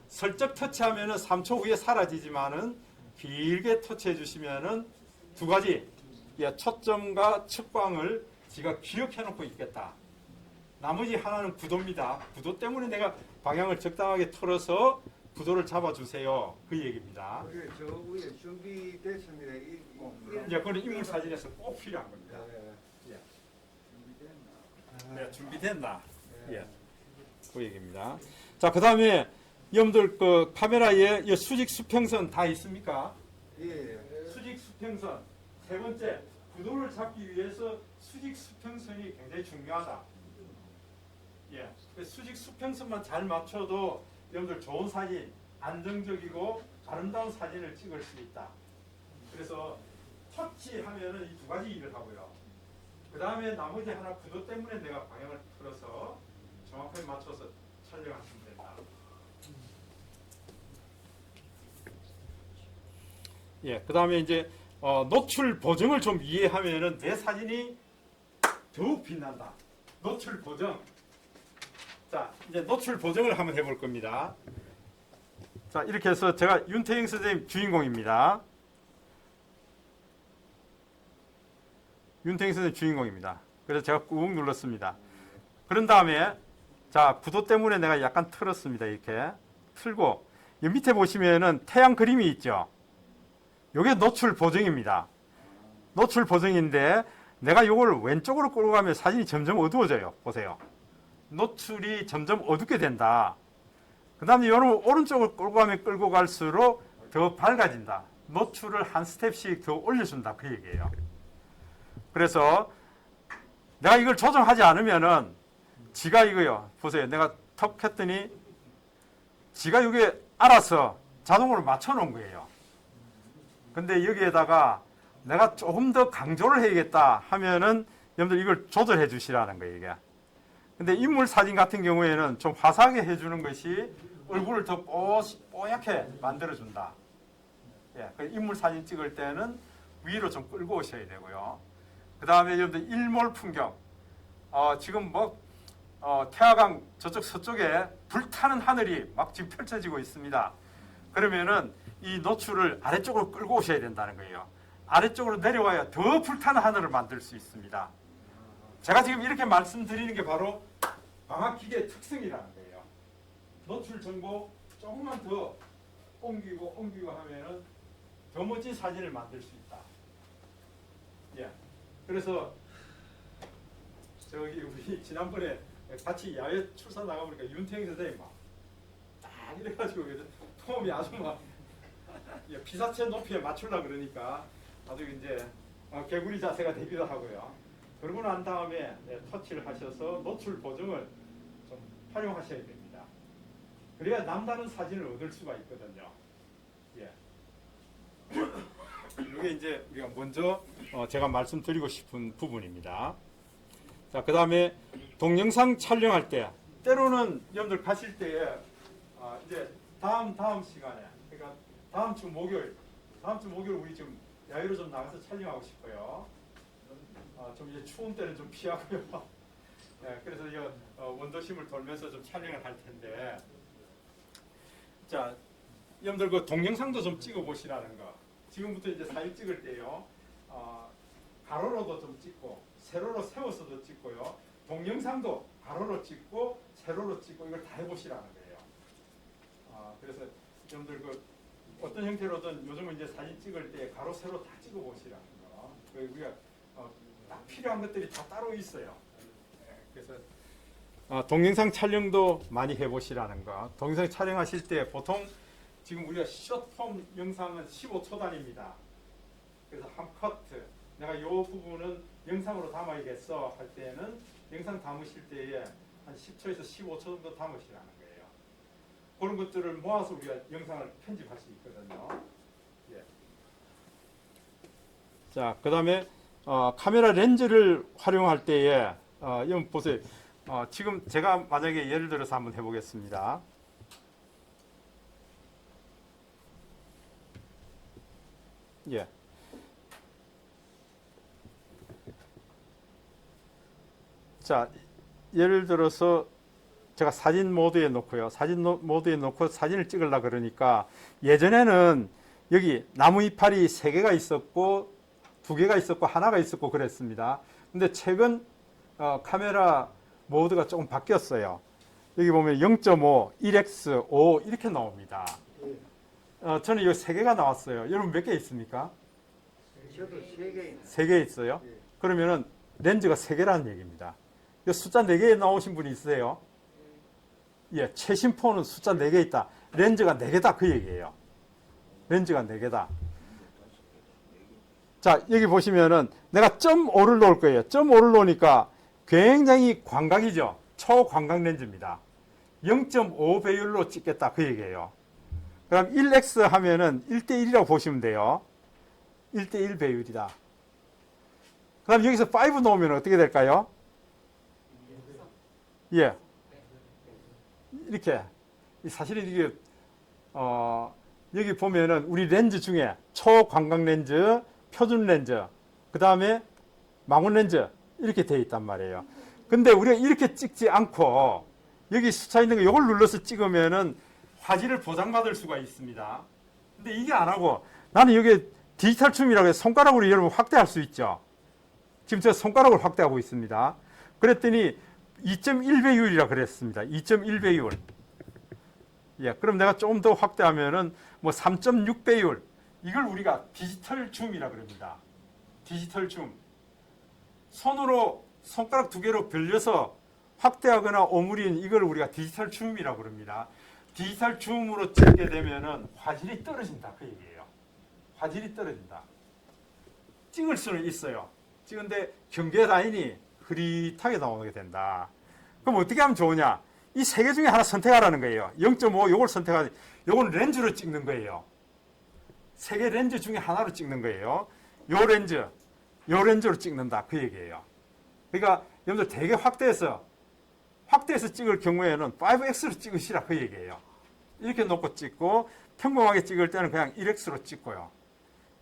슬쩍 터치하면은 3초 후에 사라지지만은 길게 터치해 주시면은 두 가지, 예, 초점과 측광을 지가 기억해 놓고 있겠다. 나머지 하나는 구도입니다. 구도 때문에 내가 방향을 적당하게 틀어서 구도를 잡아주세요. 그 얘기입니다. 그게 저 위에 준비됐습니다. 이제 그건 인물 사진에서 꼭 필요한 겁니다. 예. 네, 준비됐나? 예. 예, 그 얘기입니다. 자, 그 다음에 여러분들 그 카메라에 이 수직 수평선 다 있습니까? 예. 수직 수평선. 세 번째, 구도를 잡기 위해서 수직 수평선이 굉장히 중요하다. 예, 그 수직 수평선만 잘 맞춰도 여러분들 좋은 사진, 안정적이고 아름다운 사진을 찍을 수 있다. 그래서 터치하면은 이 두 가지 일을 하고요. 그 다음에 나머지 하나 구도 때문에 내가 방향을 틀어서 정확하게 맞춰서 촬영하시면 된다. 예, 그 다음에 이제 노출 보정을 좀 이해하면은 내 사진이 더욱 빛난다. 노출 보정. 자, 이제 노출 보정을 한번 해볼 겁니다. 자, 이렇게 해서 제가 윤태영 선생님 주인공입니다. 윤태영 선생님 주인공입니다. 그래서 제가 꾹 눌렀습니다. 그런 다음에 자, 구도 때문에 내가 약간 틀었습니다. 이렇게 틀고 이 밑에 보시면은 태양 그림이 있죠. 이게 노출 보정입니다. 노출 보정인데 내가 이걸 왼쪽으로 끌고 가면 사진이 점점 어두워져요. 보세요. 노출이 점점 어둡게 된다. 그 다음에 여러분 오른쪽으로 끌고 갈수록 더 밝아진다. 노출을 한 스텝씩 더 올려준다. 그 얘기예요. 그래서 내가 이걸 조정하지 않으면은 지가 이거요. 보세요. 내가 턱 했더니 지가 이게 알아서 자동으로 맞춰 놓은 거예요. 근데 여기에다가 내가 조금 더 강조를 해야겠다 하면은 여러분들 이걸 조절해 주시라는 거예요. 이게. 근데 인물 사진 같은 경우에는 좀 화사하게 해주는 것이 얼굴을 더 뽀얗게 만들어준다. 예, 그 인물 사진 찍을 때는 위로 좀 끌고 오셔야 되고요. 그 다음에 여러분들 일몰 풍경. 지금 뭐 태화강 저쪽 서쪽에 불타는 하늘이 막 지금 펼쳐지고 있습니다. 그러면은 이 노출을 아래쪽으로 끌고 오셔야 된다는 거예요. 아래쪽으로 내려와야 더 불타는 하늘을 만들 수 있습니다. 제가 지금 이렇게 말씀드리는 게 바로 광학기계의 특성이라는 거예요. 노출 정보 조금만 더 옮기고 하면은 더 멋진 사진을 만들 수 있다. 예. 그래서 저기 우리 지난번에 같이 야외 출사 나가보니까 윤태영 선생님 딱 이래가지고 폼이 아주 막 피사체 높이에 맞추려고 그러니까 아주 이제 개구리 자세가 되기도 하고요. 그러고 난 다음에 터치를 하셔서 노출 보정을 좀 활용하셔야 됩니다. 그래야 남다른 사진을 얻을 수가 있거든요. 예. 이게 이제 우리가 먼저 제가 말씀드리고 싶은 부분입니다. 자, 그 다음에 동영상 촬영할 때 때로는 여러분들 가실 때에 이제 다음 시간에 그러니까 다음 주 목요일 우리 지금 야외로 좀 나가서 촬영하고 싶어요. 좀 이제 추운 때는 좀 피하고요. 네, 그래서 원도심을 돌면서 좀 촬영을 할 텐데, 자, 여러분들 그 동영상도 좀 찍어 보시라는 거. 지금부터 이제 사진 찍을 때요, 가로로도 좀 찍고, 세로로 세워서도 찍고요, 동영상도 가로로 찍고, 세로로 찍고 이걸 다 해보시라는 거예요. 그래서 여러분들 그 어떤 형태로든 요즘은 이제 사진 찍을 때 가로 세로 다 찍어 보시라는 거. 우리가 딱 필요한 것들이 다 따로 있어요. 그래서 동영상 촬영도 많이 해보시라는 거. 동영상 촬영하실 때 보통 지금 우리가 숏폼 영상은 15초 단위입니다. 그래서 한 커트, 내가 이 부분은 영상으로 담아야겠어 할 때는 영상 담으실 때에 한 10초에서 15초 정도 담으시라는 거예요. 그런 것들을 모아서 우리가 영상을 편집할 수 있거든요. 예. 자, 그 다음에 카메라 렌즈를 활용할 때에 이건 보세요. 지금 제가 만약에 예를 들어서 한번 해보겠습니다. 예. 자, 예를 들어서 제가 사진 모드에 놓고요. 사진 모드에 놓고 사진을 찍으려 그러니까 예전에는 여기 나무 이파리 3개가 있었고 2개가 있었고 하나가 있었고 그랬습니다. 근데 최근 카메라 모드가 조금 바뀌었어요. 여기 보면 0.5, 1x, 5 이렇게 나옵니다. 저는 이 3개가 나왔어요. 여러분 몇 개 있습니까? 저도 3개 3개 있어요. 예. 그러면은 렌즈가 3개라는 얘기입니다. 숫자 4개 나오신 분이 있어요? 예, 최신 폰은 숫자 4개 있다. 렌즈가 4개다 그 얘기예요. 렌즈가 4개다. 자, 여기 보시면은 내가 .5를 놓을 거예요. .5를 놓으니까 굉장히 광각이죠. 초광각 렌즈입니다. 0.5 배율로 찍겠다 그 얘기예요. 그럼 1x 하면은 1대1이라고 보시면 돼요. 1대1 배율이다. 그 다음 여기서 5 놓으면 어떻게 될까요? 예. 이렇게. 사실은 이게, 여기 보면은 우리 렌즈 중에 초광각 렌즈, 표준 렌즈, 그 다음에 망원 렌즈, 이렇게 되어 있단 말이에요. 근데 우리가 이렇게 찍지 않고, 여기 숫자 있는 거 이걸 눌러서 찍으면은 화질을 보장받을 수가 있습니다. 근데 이게 안 하고, 나는 여기 디지털 줌이라고 해서 손가락으로 여러분 확대할 수 있죠. 지금 제가 손가락으로 확대하고 있습니다. 그랬더니 2.1 배율이라 그랬습니다. 2.1 배율. 예, 그럼 내가 좀 더 확대하면은 뭐 3.6 배율. 이걸 우리가 디지털 줌이라 그럽니다. 디지털 줌. 손으로 손가락 2개로 벌려서 확대하거나 오므린 이걸 우리가 디지털 줌이라고 그럽니다. 디지털 줌으로 찍게 되면은 화질이 떨어진다 그 얘기예요. 화질이 떨어진다. 찍을 수는 있어요. 찍은데 경계 라인이 흐릿하게 나오게 된다. 그럼 어떻게 하면 좋으냐? 이 3개 중에 하나 선택하라는 거예요. 0.5 요걸 선택하는, 요건 렌즈로 찍는 거예요. 3개 렌즈 중에 하나로 찍는 거예요. 요 렌즈로 찍는다 그 얘기예요. 그러니까 여러분들 되게 확대해서 찍을 경우에는 5x로 찍으시라 그 얘기예요. 이렇게 놓고 찍고 평범하게 찍을 때는 그냥 1x로 찍고요.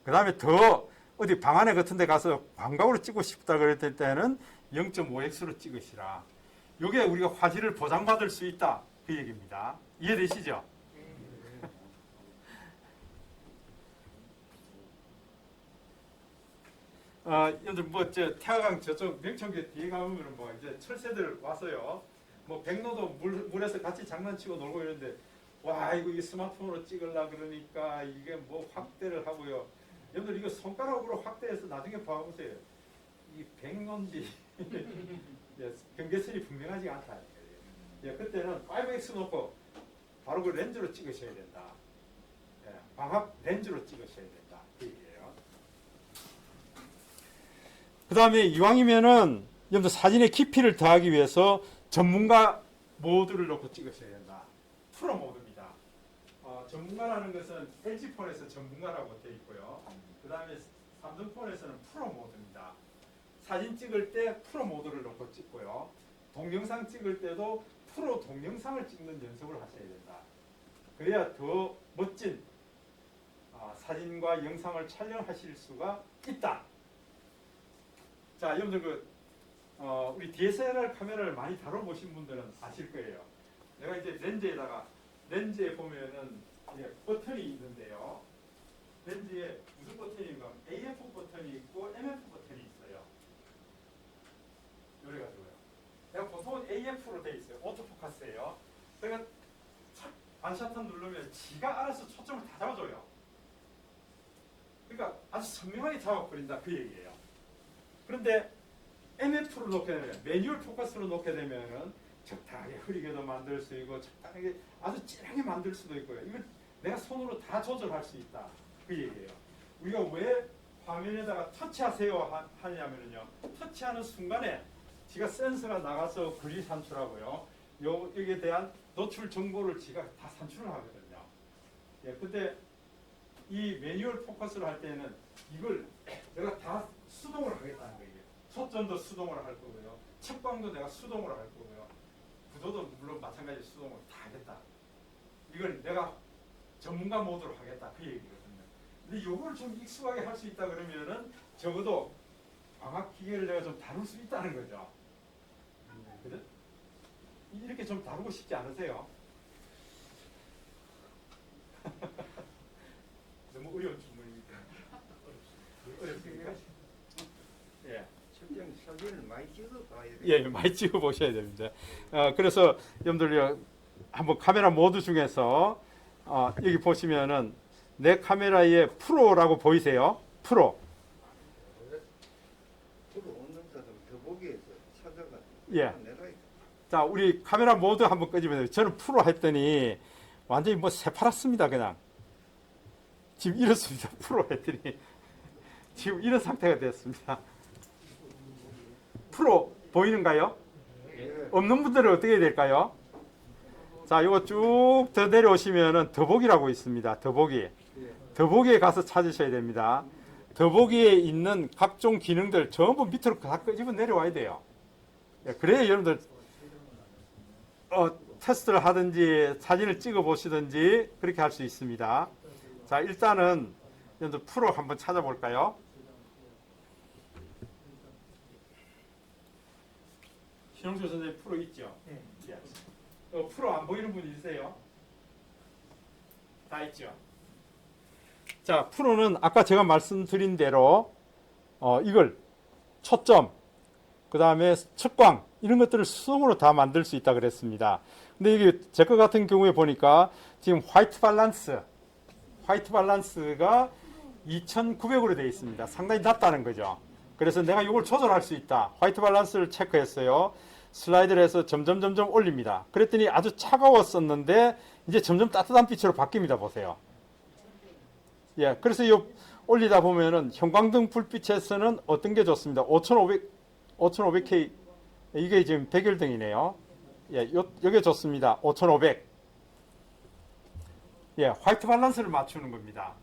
그 다음에 더 어디 방 안에 같은 데 가서 광각으로 찍고 싶다 그럴 때는 0.5x로 찍으시라. 요게 우리가 화질을 보장받을 수 있다 그 얘기입니다. 이해되시죠? 여러분들 뭐저 태화강 저쪽 명천교 뒤에 가보면 뭐 이제 철새들 와서요. 뭐 백로도 물에서 같이 장난치고 놀고 이러는데 와 이거 이 스마트폰으로 찍으려 그러니까 이게 뭐 확대를 하고요. 여러분들 이거 손가락으로 확대해서 나중에 봐보세요. 이 백론지 경계선이 분명하지 않다. 예, 그때는 5x 놓고 바로 그 렌즈로 찍으셔야 된다. 예, 광합 렌즈로 찍으셔야 된다. 그 얘기예요. 그 다음에 이왕이면은 여러분들 사진의 깊이를 더하기 위해서 전문가 모드를 놓고 찍으셔야 된다. 프로 모드입니다. 전문가라는 것은 LG폰에서 전문가라고 되어 있고요. 그 다음에 삼성폰에서는 프로 모드입니다. 사진 찍을 때 프로 모드를 놓고 찍고요. 동영상 찍을 때도 프로 동영상을 찍는 연습을 하셔야 된다. 그래야 더 멋진 사진과 영상을 촬영하실 수가 있다. 자, 여러분들 우리 DSLR 카메라를 많이 다뤄보신 분들은 아실 거예요. 내가 이제 렌즈에 보면은 버튼이 있는데요. 렌즈에 무슨 버튼인가? AF 버튼이 있고 MF 버튼이 있어요. 요래가지고요. 내가 보통은 AF로 돼 있어요. 오토포커스예요. 그러니까 반샷턴 누르면 지가 알아서 초점을 다 잡아줘요. 그러니까 아주 선명하게 잡아버린다 그 얘기예요. 그런데 MF로 놓게 되면 매뉴얼 포커스로 놓게 되면은 적당하게 흐리게도 만들 수 있고 적당하게 아주 진하게 만들 수도 있고요. 이걸 내가 손으로 다 조절할 수 있다 그 얘기예요. 우리가 왜 화면에다가 터치하세요 하냐면요. 터치하는 순간에 지가 센서가 나가서 글이 산출하고요. 여기에 대한 노출 정보를 지가 다 산출을 하거든요. 예, 근데 이 매뉴얼 포커스를 할 때는 이걸 내가 다 수동으로 하겠다는 거예요. 초점도 수동으로 할 거고요. 측광도 내가 수동으로 할 거고요. 구도도 물론 마찬가지 수동으로 다 하겠다. 이걸 내가 전문가 모드로 하겠다. 그 얘기거든요. 근데 이걸 좀 익숙하게 할 수 있다 그러면은 적어도 광학 기계를 내가 좀 다룰 수 있다는 거죠. 그래? 이렇게 좀 다루고 싶지 않으세요? 너무 어려운 질문입니까? 어렵습니까? 예. 실제로 사진을 많이 찍어봐야 돼. 예, 많이 찍어 보셔야 됩니다. 그래서 여러분들 한번 카메라 모드 중에서 여기 보시면은 내 카메라에 프로라고 보이세요? 프로. 프로 없는 사람 더보기에서 찾아가. 예. 내가 자, 우리 카메라 모드 한번 끄집어야 돼요. 저는 프로 했더니 완전히 뭐 새파랗습니다, 그냥. 지금 이렇습니다. 프로 했더니 지금 이런 상태가 됐습니다. 프로 보이는가요? 예. 없는 분들은 어떻게 해야 될까요? 자, 이거 쭉 더 내려오시면은 더보기라고 있습니다. 더보기. 예. 더보기에 가서 찾으셔야 됩니다. 더보기에 있는 각종 기능들 전부 밑으로 다 끄집어 내려와야 돼요. 예, 그래야 여러분들 테스트를 하든지 사진을 찍어 보시든지 그렇게 할 수 있습니다. 자, 일단은 여러분들 프로 한번 찾아볼까요? 신홍수 선생님 프로 있죠? 네. 예. 프로 안 보이는 분 있으세요? 다 있죠? 자, 프로는 아까 제가 말씀드린 대로 이걸 초점, 그 다음에 측광 이런 것들을 수동으로 다 만들 수 있다 그랬습니다. 근데 이게 제 거 같은 경우에 보니까 지금 화이트 밸런스가 2900으로 되어 있습니다. 상당히 낮다는 거죠. 그래서 내가 이걸 조절할 수 있다. 화이트 밸런스를 체크했어요. 슬라이드를 해서 점점 올립니다. 그랬더니 아주 차가웠었는데 이제 점점 따뜻한 빛으로 바뀝니다. 보세요. 예, 그래서 이 올리다 보면은 형광등 불빛에서는 어떤 게 좋습니다. 5500K 이게 지금 백열등이네요. 예, 요게 좋습니다. 5500. 예, 화이트 밸런스를 맞추는 겁니다.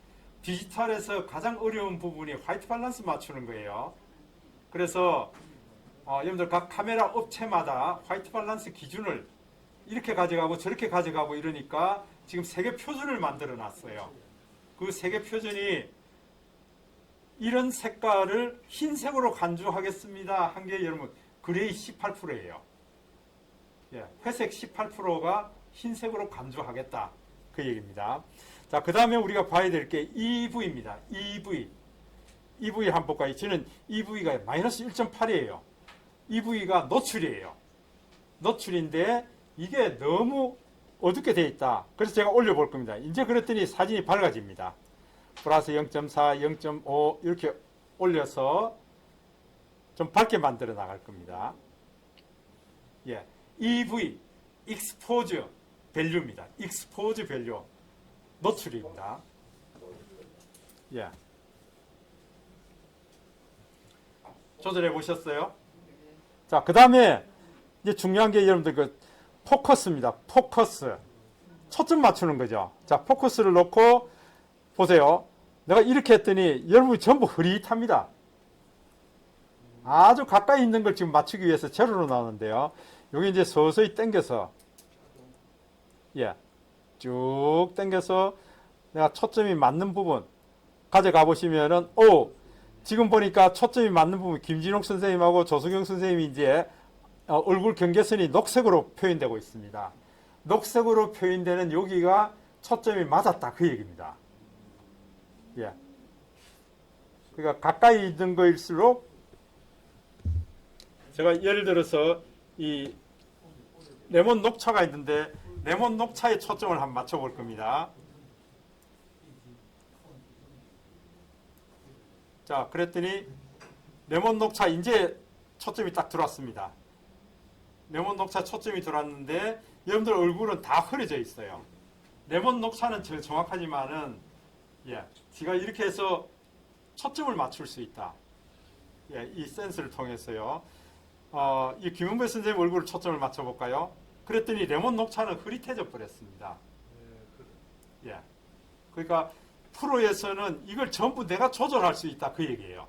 디지털에서 가장 어려운 부분이 화이트 밸런스 맞추는 거예요. 그래서 여러분들 각 카메라 업체마다 화이트 밸런스 기준을 이렇게 가져가고 저렇게 가져가고 이러니까 지금 세계 표준을 만들어 놨어요. 그 세계 표준이 이런 색깔을 흰색으로 간주하겠습니다. 한 게 여러분 그레이 18%예요. 예, 회색 18%가 흰색으로 간주하겠다. 그 얘기입니다. 자, 그 다음에 우리가 봐야 될 게 EV입니다. EV 한번 볼까요? 저는 EV가 마이너스 1.8이에요. EV가 노출이에요. 노출인데 이게 너무 어둡게 되어 있다. 그래서 제가 올려볼 겁니다. 이제 그랬더니 사진이 밝아집니다. 플러스 0.4, 0.5 이렇게 올려서 좀 밝게 만들어 나갈 겁니다. 예, EV, Expose Value입니다. Expose Value, 노출입니다. 예. 조절해 보셨어요? 자, 그 다음에 이제 중요한 게 여러분들 그 포커스입니다. 포커스. 초점 맞추는 거죠. 자, 포커스를 놓고 보세요. 내가 이렇게 했더니 여러분이 전부 흐릿합니다. 아주 가까이 있는 걸 지금 맞추기 위해서 제로로 나오는데요. 여기 이제 서서히 당겨서 예, 쭉 당겨서 내가 초점이 맞는 부분 가져가 보시면은 지금 보니까 초점이 맞는 부분 김진옥 선생님하고 조수경 선생님이 이제 얼굴 경계선이 녹색으로 표현되고 있습니다. 녹색으로 표현되는 여기가 초점이 맞았다 그 얘기입니다. 예. 그러니까 가까이 있는 거일수록 제가 예를 들어서 이 레몬 녹차가 있는데 레몬 녹차에 초점을 한번 맞춰볼 겁니다. 자, 그랬더니 레몬 녹차 이제 초점이 딱 들어왔습니다. 레몬 녹차 초점이 들어왔는데 여러분들 얼굴은 다 흐려져 있어요. 레몬 녹차는 제일 정확하지만은 예, 제가 이렇게 해서 초점을 맞출 수 있다. 예, 이 센스를 통해서요. 이 김영배 선생님 얼굴을 초점을 맞춰볼까요? 그랬더니 레몬 녹차는 흐릿해져 버렸습니다. 예. 그러니까 프로에서는 이걸 전부 내가 조절할 수 있다 그 얘기예요.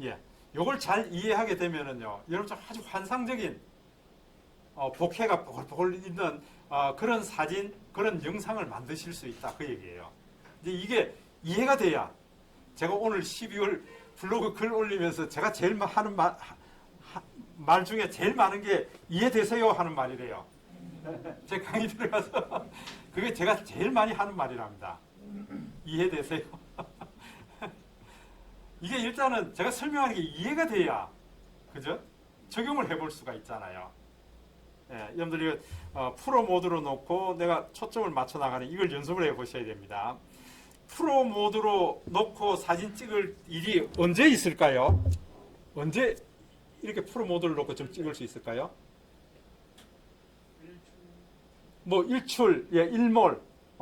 예. 요걸 잘 이해하게 되면은요, 여러분 아주 환상적인 복회가 보글보글 있는 그런 사진, 그런 영상을 만드실 수 있다 그 얘기예요. 이제 이게 이해가 돼야 제가 오늘 12월 블로그 글 올리면서 제가 제일 하는 말 중에 제일 많은 게 이해되세요 하는 말이래요. 제 강의 들어가서 그게 제가 제일 많이 하는 말이랍니다. 이해되세요? 이게 일단은 제가 설명하는 게 이해가 돼야 그죠? 적용을 해볼 수가 있잖아요. 예, 여러분들이 프로 모드로 놓고 내가 초점을 맞춰 나가는 이걸 연습을 해보셔야 됩니다. 프로 모드로 놓고 사진 찍을 일이 언제 있을까요? 언제 이렇게 프로 모드를 놓고 좀 찍을 수 있을까요? 뭐 일출, 예, 일몰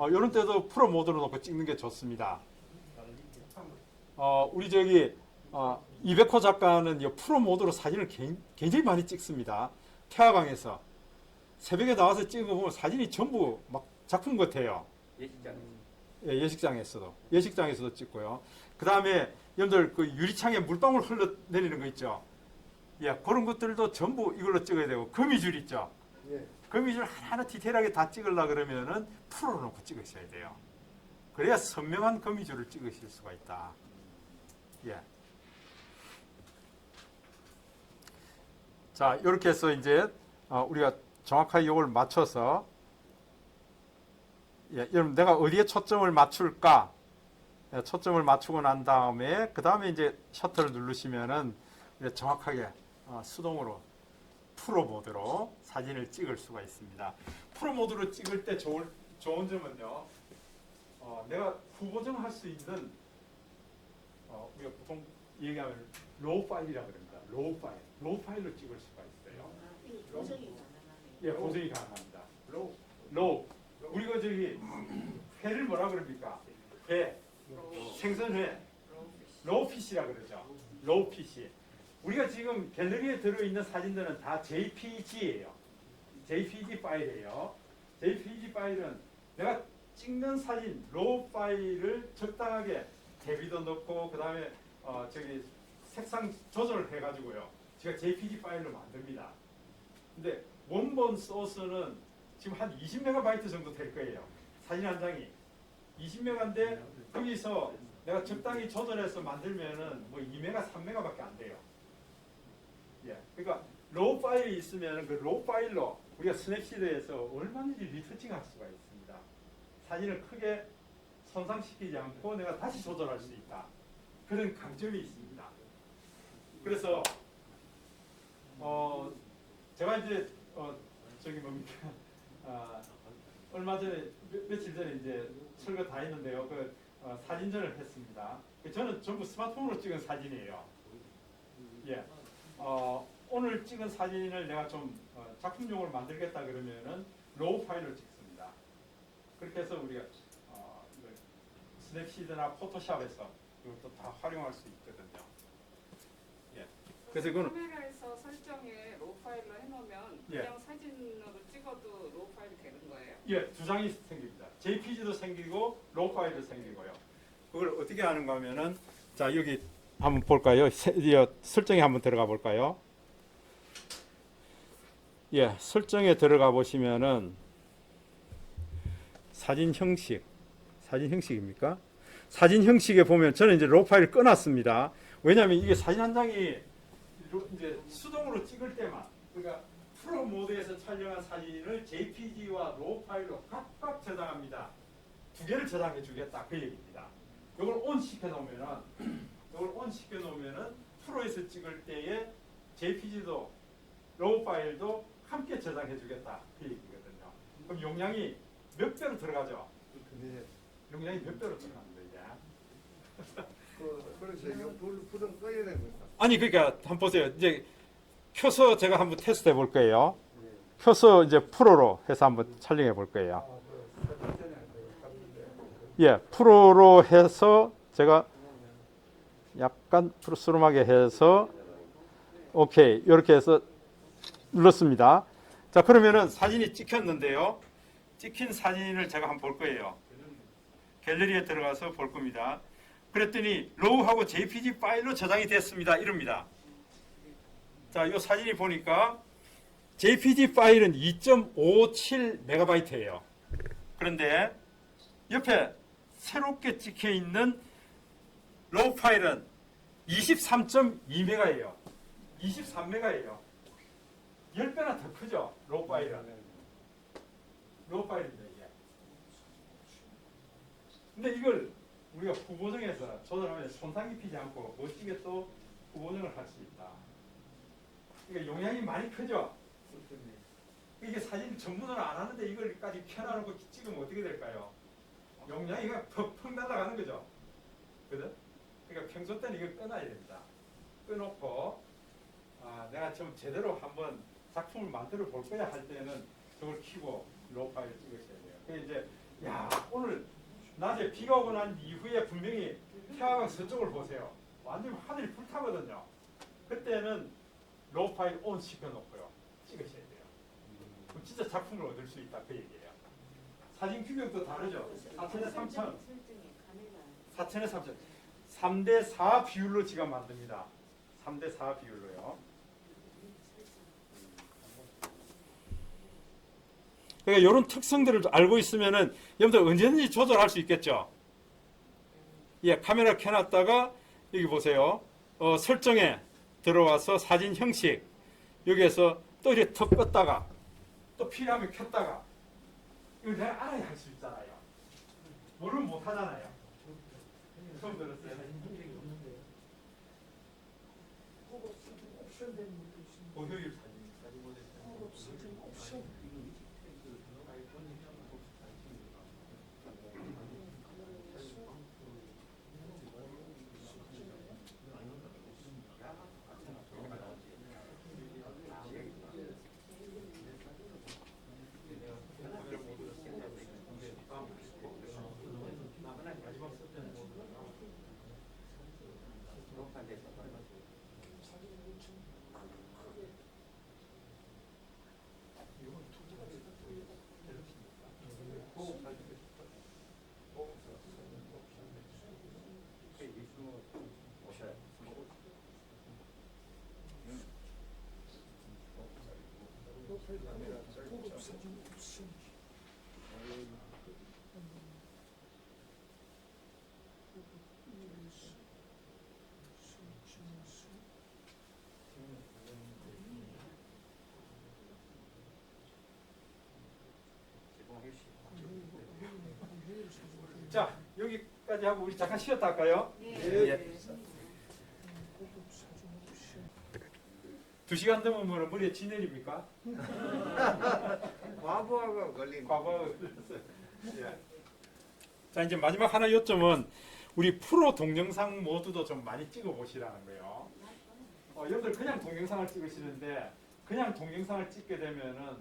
이런 때도 프로 모드로 놓고 찍는 게 좋습니다. 우리 저기 이백호 작가는 이 프로 모드로 사진을 굉장히 많이 찍습니다. 태화강에서 새벽에 나와서 찍은 거 보면 사진이 전부 막 작품 같아요. 예, 예식장에서도 찍고요. 그 다음에 여러분들 그 유리창에 물방울 흘러내리는 거 있죠. 예, 그런 것들도 전부 이걸로 찍어야 되고 거미줄 있죠. 예. 거미줄 하나하나 디테일하게 다 찍으려 그러면은 프로로 놓고 찍으셔야 돼요. 그래야 선명한 거미줄을 찍으실 수가 있다. 예. 자, 이렇게 해서 이제 우리가 정확하게 이걸 맞춰서 예, 여러분 내가 어디에 초점을 맞출까? 예, 초점을 맞추고 난 다음에 그 다음에 이제 셔터를 누르시면은 정확하게 수동으로 프로 모드로 사진을 찍을 수가 있습니다. 프로 모드로 찍을 때 좋은 점은요, 내가 후보정할 수 있는 우리가 보통 얘기하면 로우 파일이라고 그럽니다. 로우 파일로 찍을 수가 있어요. 보정이 가능하네요. 예, 보정이 가능합니다. 로우. 우리가 저기 회를 뭐라 그럽니까? 회, 생선회, 로우 피시라 그러죠. 로우 피시. 우리가 지금 갤러리에 들어있는 사진들은 다 JPG예요. JPG 파일이에요. JPG 파일은 내가 찍는 사진 로우 파일을 적당하게 대비도 넣고 그 다음에 저기 색상 조절을 해가지고요. 제가 JPG 파일로 만듭니다. 근데 원본 소스는 지금 한 20MB 정도 될 거예요. 사진 한 장이 20MB인데 거기서 내가 적당히 조절해서 만들면은 뭐 2MB, 3MB밖에 안 돼요. 예, 그러니까 로우 파일이 있으면 그 로우 파일로 우리가 스냅시드에서 얼마든지 리터칭할 수가 있습니다. 사진을 크게 손상시키지 않고 내가 다시 조절할 수 있다. 그런 강점이 있습니다. 그래서 제가 이제 저기 뭡니까 얼마 전에 며칠 전에 이제 설거 다 했는데요. 그 사진전을 했습니다. 저는 전부 스마트폰으로 찍은 사진이에요. 예. 오늘 찍은 사진을 내가 좀 작품용으로 만들겠다 그러면은 로우 파일로 찍습니다. 그렇게 해서 우리가 이걸 스냅시드나 포토샵에서 이것도 다 활용할 수 있거든요. 예. 그래서 이거는 카메라에서 설정에 로우 파일로 해놓으면 예. 그냥 사진으로 찍어도 로우 파일이 되는 거예요? 예, 두 장이 생깁니다. JPG도 생기고 로우 파일도 생기고요. 그걸 어떻게 하는가 하면은 자 여기 한번 볼까요? 설정에 한번 들어가 볼까요? 예, 설정에 들어가 보시면은 사진 형식입니까? 사진 형식에 보면 저는 이제 로우 파일을 꺼놨습니다. 왜냐하면 이게 사진 한 장이 이제 수동으로 찍을 때만 그러니까 프로 모드에서 촬영한 사진을 JPG와 로우 파일로 각각 저장합니다. 두 개를 저장해 주겠다 그 얘기입니다. 이걸 온 시켜 놓으면은 프로에서 찍을 때에 JPG도 로우 파일도 함께 저장해 주겠다 그 얘기거든요. 그럼 용량이 몇 배로 들어가죠? 네. 용량이 몇 배로 들어갑니다 이제. 그래서 이거 불은 꺼야 되는 거다. 아니 그러니까 한번 보세요. 이제 켜서 제가 한번 테스트해 볼 거예요. 켜서 이제 프로로 해서 한번 촬영해 볼 거예요. 예, 프로로 해서 제가 약간 푸르스름하게 해서 오케이. 이렇게 해서 눌렀습니다. 자, 그러면은 사진이 찍혔는데요. 찍힌 사진을 제가 한번 볼 거예요. 갤러리에 들어가서 볼 겁니다. 그랬더니 로우하고 JPG 파일로 저장이 됐습니다. 이럽니다. 자, 이 사진이 보니까 JPG 파일은 2.57MB예요. 그런데 옆에 새롭게 찍혀 있는 로우 파일은 23.2MB예요. 23MB예요. 10배나 더 크죠? 로우 파일은. 로우 파일입니다, 이게. 근데 이걸 우리가 후보정에서 조절하면 손상 입히지 않고 멋지게 또 후보정을 할 수 있다. 그러니까 용량이 많이 크죠? 이게 사진 전문으로 안 하는데 이걸까지 켜놔놓고 찍으면 어떻게 될까요? 용량이 펑펑 날아가는 거죠. 그죠? 그러니까 평소 때는 이걸 꺼놔야 됩니다. 꺼놓고 내가 좀 제대로 한번 작품을 만들어 볼 거야 할 때는 저걸 켜고 로우 파일을 찍으셔야 돼요. 그래서 이제 오늘 낮에 비가 오고 난 이후에 분명히 태양광 서쪽을 보세요. 완전 하늘이 불타거든요. 그때는 로우 파일 온 시켜놓고요. 찍으셔야 돼요. 그럼 진짜 작품을 얻을 수 있다 그 얘기예요. 사진 규격도 다르죠. 4천에 3천, 4천에 3천, 3대 4 비율로 지금 만듭니다. 3대 4 비율로요. 그러니까 이런 특성들을 알고 있으면은 여러분들 언제든지 조절할 수 있겠죠. 예, 카메라 켜놨다가 여기 보세요. 설정에 들어와서 사진 형식 여기에서 또 이렇게 턱 껐다가 또 필요하면 켰다가 이걸 내가 알아야 할 수 있잖아요. 모르면 못 하잖아요. 처음 들었어요. 고효율 사진. 자, 여기까지 하고 우리 잠깐 쉬었다 할까요? 예. 2시간 넘으면 머리에 지 내립니까? 과부하가 걸린 과거가 걸렸어요. 예. 자, 이제 마지막 하나 요점은 우리 프로 동영상 모드도 좀 많이 찍어 보시라는 거예요. 여러분들 그냥 동영상을 찍으시는데 그냥 동영상을 찍게 되면은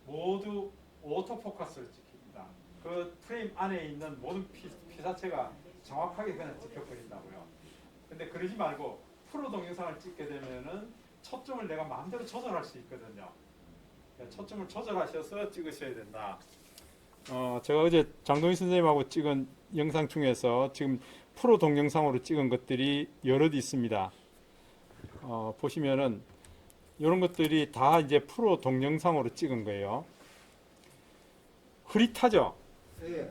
모두 오토포커스를 찍힙니다. 그 프레임 안에 있는 모든 피사체가 정확하게 그냥 찍혀버린다고요. 근데 그러지 말고 프로 동영상을 찍게 되면은 초점을 내가 마음대로 조절할 수 있거든요. 초점을 조절하셔서 찍으셔야 된다. 제가 어제 장동희 선생님하고 찍은 영상 중에서 지금 프로 동영상으로 찍은 것들이 여럿 있습니다. 보시면은 이런 것들이 다 이제 프로 동영상으로 찍은 거예요. 흐릿하죠? 예.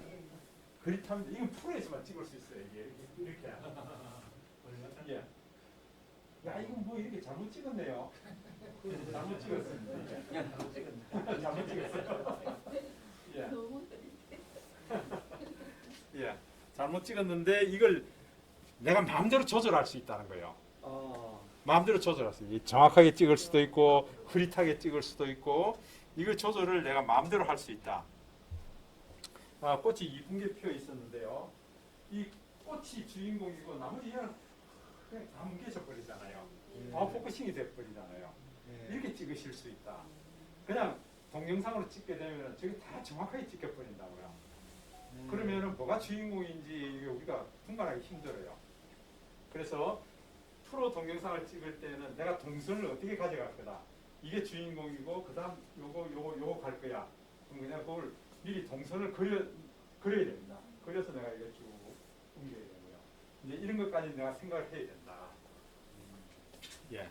흐릿합니다. 이건 프로에서만 찍을 수 있어요. 이게 이렇게. 예. 야, 이건 뭐 이렇게 잘못 찍었네요. 잘못 찍었습니다. 잘못 찍었어요. 예. 예. 잘못 찍었는데 이걸 내가 마음대로 조절할 수 있다는 거예요. 마음대로 조절할 수 있어요. 정확하게 찍을 수도 있고 흐릿하게 찍을 수도 있고 이거 조절을 내가 마음대로 할 수 있다. 꽃이 이쁜 게 피어 있었는데요. 이 꽃이 주인공이고 나머지는 그냥 다 뭉개져 버리잖아요. 포커싱이 돼 버리잖아요. 이렇게 찍으실 수 있다. 그냥 동영상으로 찍게 되면 저게 다 정확하게 찍혀 버린다고요. 그러면은 뭐가 주인공인지 이게 우리가 분간하기 힘들어요. 그래서 프로 동영상을 찍을 때는 내가 동선을 어떻게 가져갈 거다. 이게 주인공이고 그다음 요거 갈 거야. 그럼 그냥 그걸 미리 동선을 그려야 됩니다. 그려서 내가 이걸 쭉 옮겨야 되고요. 이제 이런 것까지 내가 생각을 해야 된다. 예.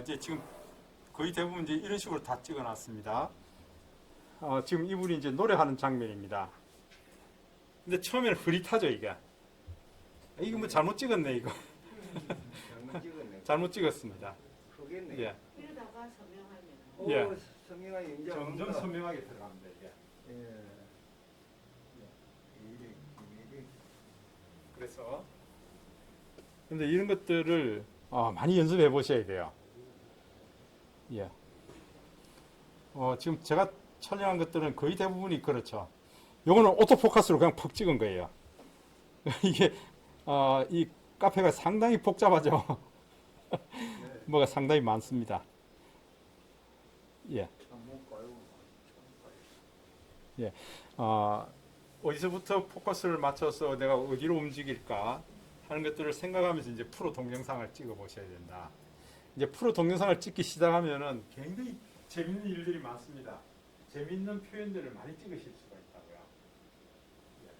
이제 지금 거의 대부분 이제 이런 식으로 다 찍어놨습니다. 지금 이분이 이제 노래하는 장면입니다. 근데 처음에는 흐릿하죠, 이게. 이거 뭐 잘못 찍었네, 이거. 잘못 찍었네. 잘못 찍었습니다. 크겠네. 예. 이러다가 서명하면 오, 예. 선명하게 이제 점점 온다. 선명하게 들어갑니다, 이게. 예. 이리. 그래서 근데 이런 것들을 많이 연습해 보셔야 돼요. 예. 지금 제가 촬영한 것들은 거의 대부분이 그렇죠. 요거는 오토포커스로 그냥 퍽 찍은 거예요. 이게 이 카페가 상당히 복잡하죠. 뭐가 상당히 많습니다. 예. 한번 가요. 예. 어디서부터 포커스를 맞춰서 내가 어디로 움직일까 하는 것들을 생각하면서 이제 프로 동영상을 찍어 보셔야 된다. 이제 프로 동영상을 찍기 시작하면은 굉장히 재밌는 일들이 많습니다. 재밌는 표현들을 많이 찍으실 수가 있다고요. 예.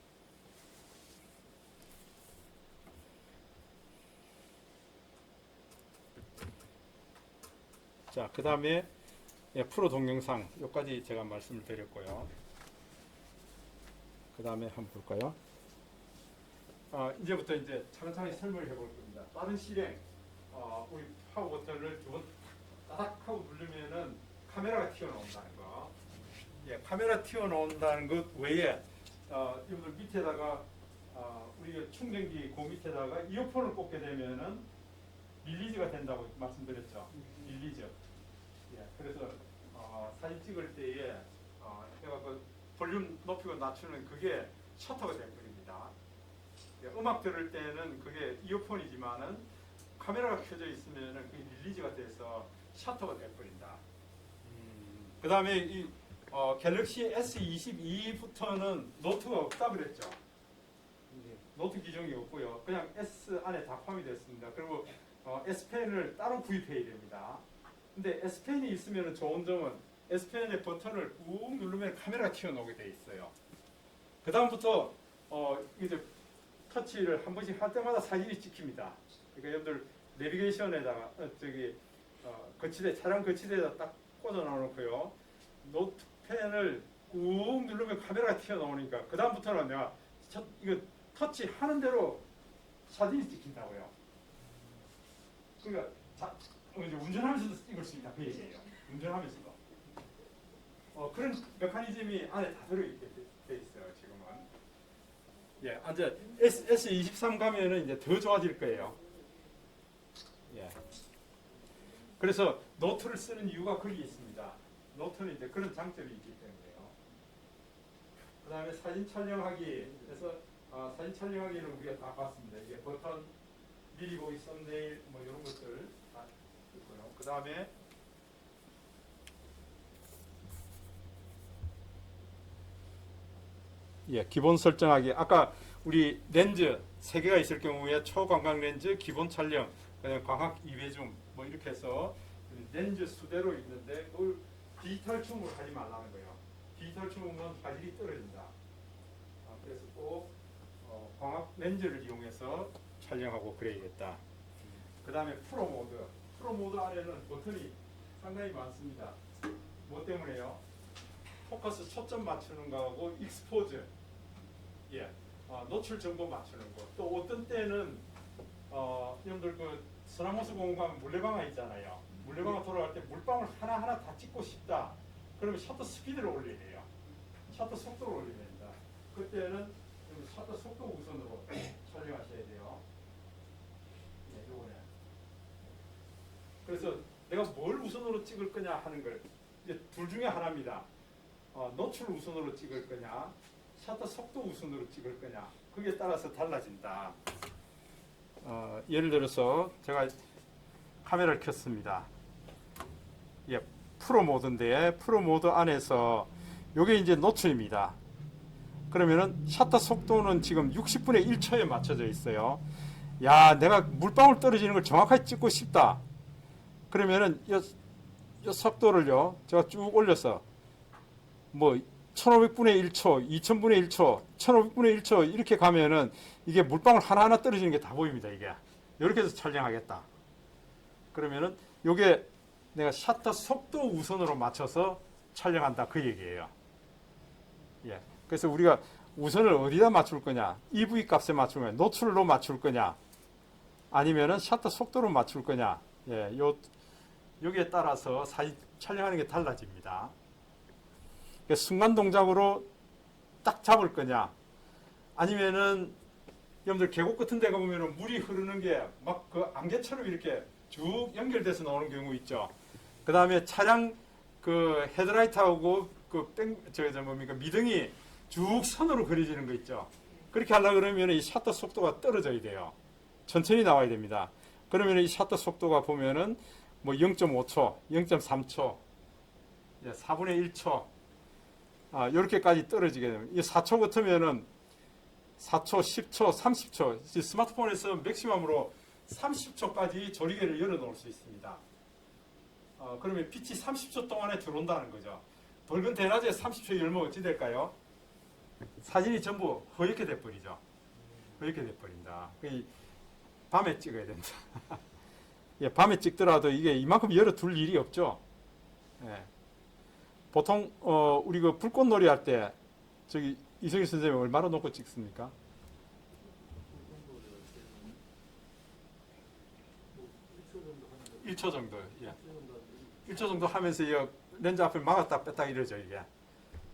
자, 그 다음에 프로 동영상 여기까지 제가 말씀을 드렸고요. 그 다음에 한번 볼까요? 이제부터 이제 차근차근 설명을 해볼 겁니다. 빠른 실행, 우리 파워 버튼을 두 번 따닥 하고 누르면은 카메라가 튀어나온다는 거. 예, 카메라 튀어나온다는 것 외에 이분들 밑에다가 우리가 충전기 그 밑에다가 이어폰을 꽂게 되면은 릴리즈가 된다고 말씀드렸죠. 릴리즈. 예, 그래서 사진 찍을 때에 내가 그 볼륨 높이고 낮추는 그게 셔터가 되어버립니다. 예, 음악 들을 때는 그게 이어폰이지만은 카메라가 켜져 있으면은 그게 릴리즈가 돼서 셔터가 되어버린다. 그 다음에 이 갤럭시 S22부터는 노트가 없다 그랬죠. 예. 노트 기종이 없고요. 그냥 S 안에 다 포함이 됐습니다. 그리고 S펜을 따로 구입해야 됩니다. 근데 S펜이 있으면 좋은 점은 S펜의 버튼을 꾹 누르면 카메라가 튀어나오게 돼 있어요. 그 다음부터 이제 터치를 한 번씩 할 때마다 사진이 찍힙니다. 그러니까 여러분들 내비게이션에다가 거치대 차량 거치대에다 딱 꽂아 놓고요. 노트펜을 꾹 누르면 카메라가 튀어나오니까 그 다음부터는 내가 이거 터치 하는 대로 사진이 찍힌다고요. 그러니까 이제 운전하면서도 찍을 수 있다 그 얘기예요. 운전하면서도. 그런 메커니즘이 안에 다 들어있게 돼 있어요. 지금은. 예, 이제 S23 가면은 이제 더 좋아질 거예요. 예. 그래서 노트를 쓰는 이유가 거기 있습니다. 노트는 이제 그런 장점이 있기 때문에요. 그 다음에 사진 촬영하기. 그래서 사진 촬영하기는 우리가 다 봤습니다. 이게 버튼, 미리 보기 썸네일 뭐 이런 것들 다 있고요. 그 다음에 예, 기본 설정하기. 아까 우리 렌즈 3개가 있을 경우에 초광각 렌즈, 기본 촬영, 그다음에 광학 2배줌 뭐 이렇게 해서 렌즈 수대로 있는데 그걸 디지털 줌으로 하지 말라는 거예요. 디지털 줌은 화질이 떨어진다. 그래서 꼭 광학 렌즈를 이용해서 촬영하고 그래야겠다. 그 다음에 프로 모드. 프로 모드 안에는 버튼이 상당히 많습니다. 뭐 때문에요? 포커스 초점 맞추는 거하고 익스포즈, 예, 노출 정보 맞추는 거. 또 어떤 때는 여러분들 그 소나무수 공간 물레방아 있잖아요. 물레방아 돌아갈 때 물방울 하나하나 다 찍고 싶다. 그러면 셔터 스피드를 올려야 돼요. 셔터 속도를 올려야 됩니다. 그때는 셔터 속도 우선으로 촬영하셔야 돼요. 예, 요거네. 그래서 내가 뭘 우선으로 찍을 거냐 하는 걸 이제 둘 중에 하나입니다. 노출 우선으로 찍을 거냐, 셔터 속도 우선으로 찍을 거냐, 그게 따라서 달라진다. 예를 들어서 제가 카메라를 켰습니다. 예, 프로 모드인데 프로 모드 안에서 요게 이제 노출입니다. 그러면은 셔터 속도는 지금 60분의 1초에 맞춰져 있어요. 야, 내가 물방울 떨어지는 걸 정확하게 찍고 싶다. 그러면은 이 속도를요, 제가 쭉 올려서 뭐 1500분의 1초, 2000분의 1초, 1500분의 1초 이렇게 가면은 이게 물방울 하나하나 떨어지는 게 다 보입니다. 이게 이렇게 해서 촬영하겠다. 그러면은 요게 내가 셔터 속도 우선으로 맞춰서 촬영한다 그 얘기예요. 예. 그래서 우리가 우선을 어디다 맞출 거냐? EV 값에 맞출 거냐? 노출로 맞출 거냐? 아니면은 셔터 속도로 맞출 거냐? 예. 여기에 따라서 사진 촬영하는 게 달라집니다. 그러니까 순간 동작으로 딱 잡을 거냐? 아니면은 여러분들 계곡 같은 데 가보면은 물이 흐르는 게 막 그 안개처럼 이렇게 쭉 연결돼서 나오는 경우 있죠. 그 다음에 차량 그 헤드라이트하고 뭡니까 미등이 쭉 선으로 그려지는 거 있죠. 그렇게 하려고 그러면 이 셔터 속도가 떨어져야 돼요. 천천히 나와야 됩니다. 그러면 이 셔터 속도가 보면은 뭐 0.5초, 0.3초, 4분의 1초, 이렇게까지 떨어지게 됩니다. 이 4초 같으면은 4초, 10초, 30초, 스마트폰에서 맥시멈으로 30초까지 조리개를 열어놓을 수 있습니다. 그러면 빛이 30초 동안에 들어온다는 거죠. 붉은 대낮에 30초 열면 어찌 될까요? 사진이 전부 허옇게 돼버리죠. 허옇게 돼버린다. 밤에 찍어야 된다. 예, 밤에 찍더라도 이게 이만큼 열어둘 일이 없죠. 예. 보통 우리 그 불꽃놀이 할 때 저기 이성희 선생님 얼마나 놓고 찍습니까? 1초 정도. 예. 1초 정도 하면서 이 렌즈 앞을 막았다 뺐다 이러죠 이게.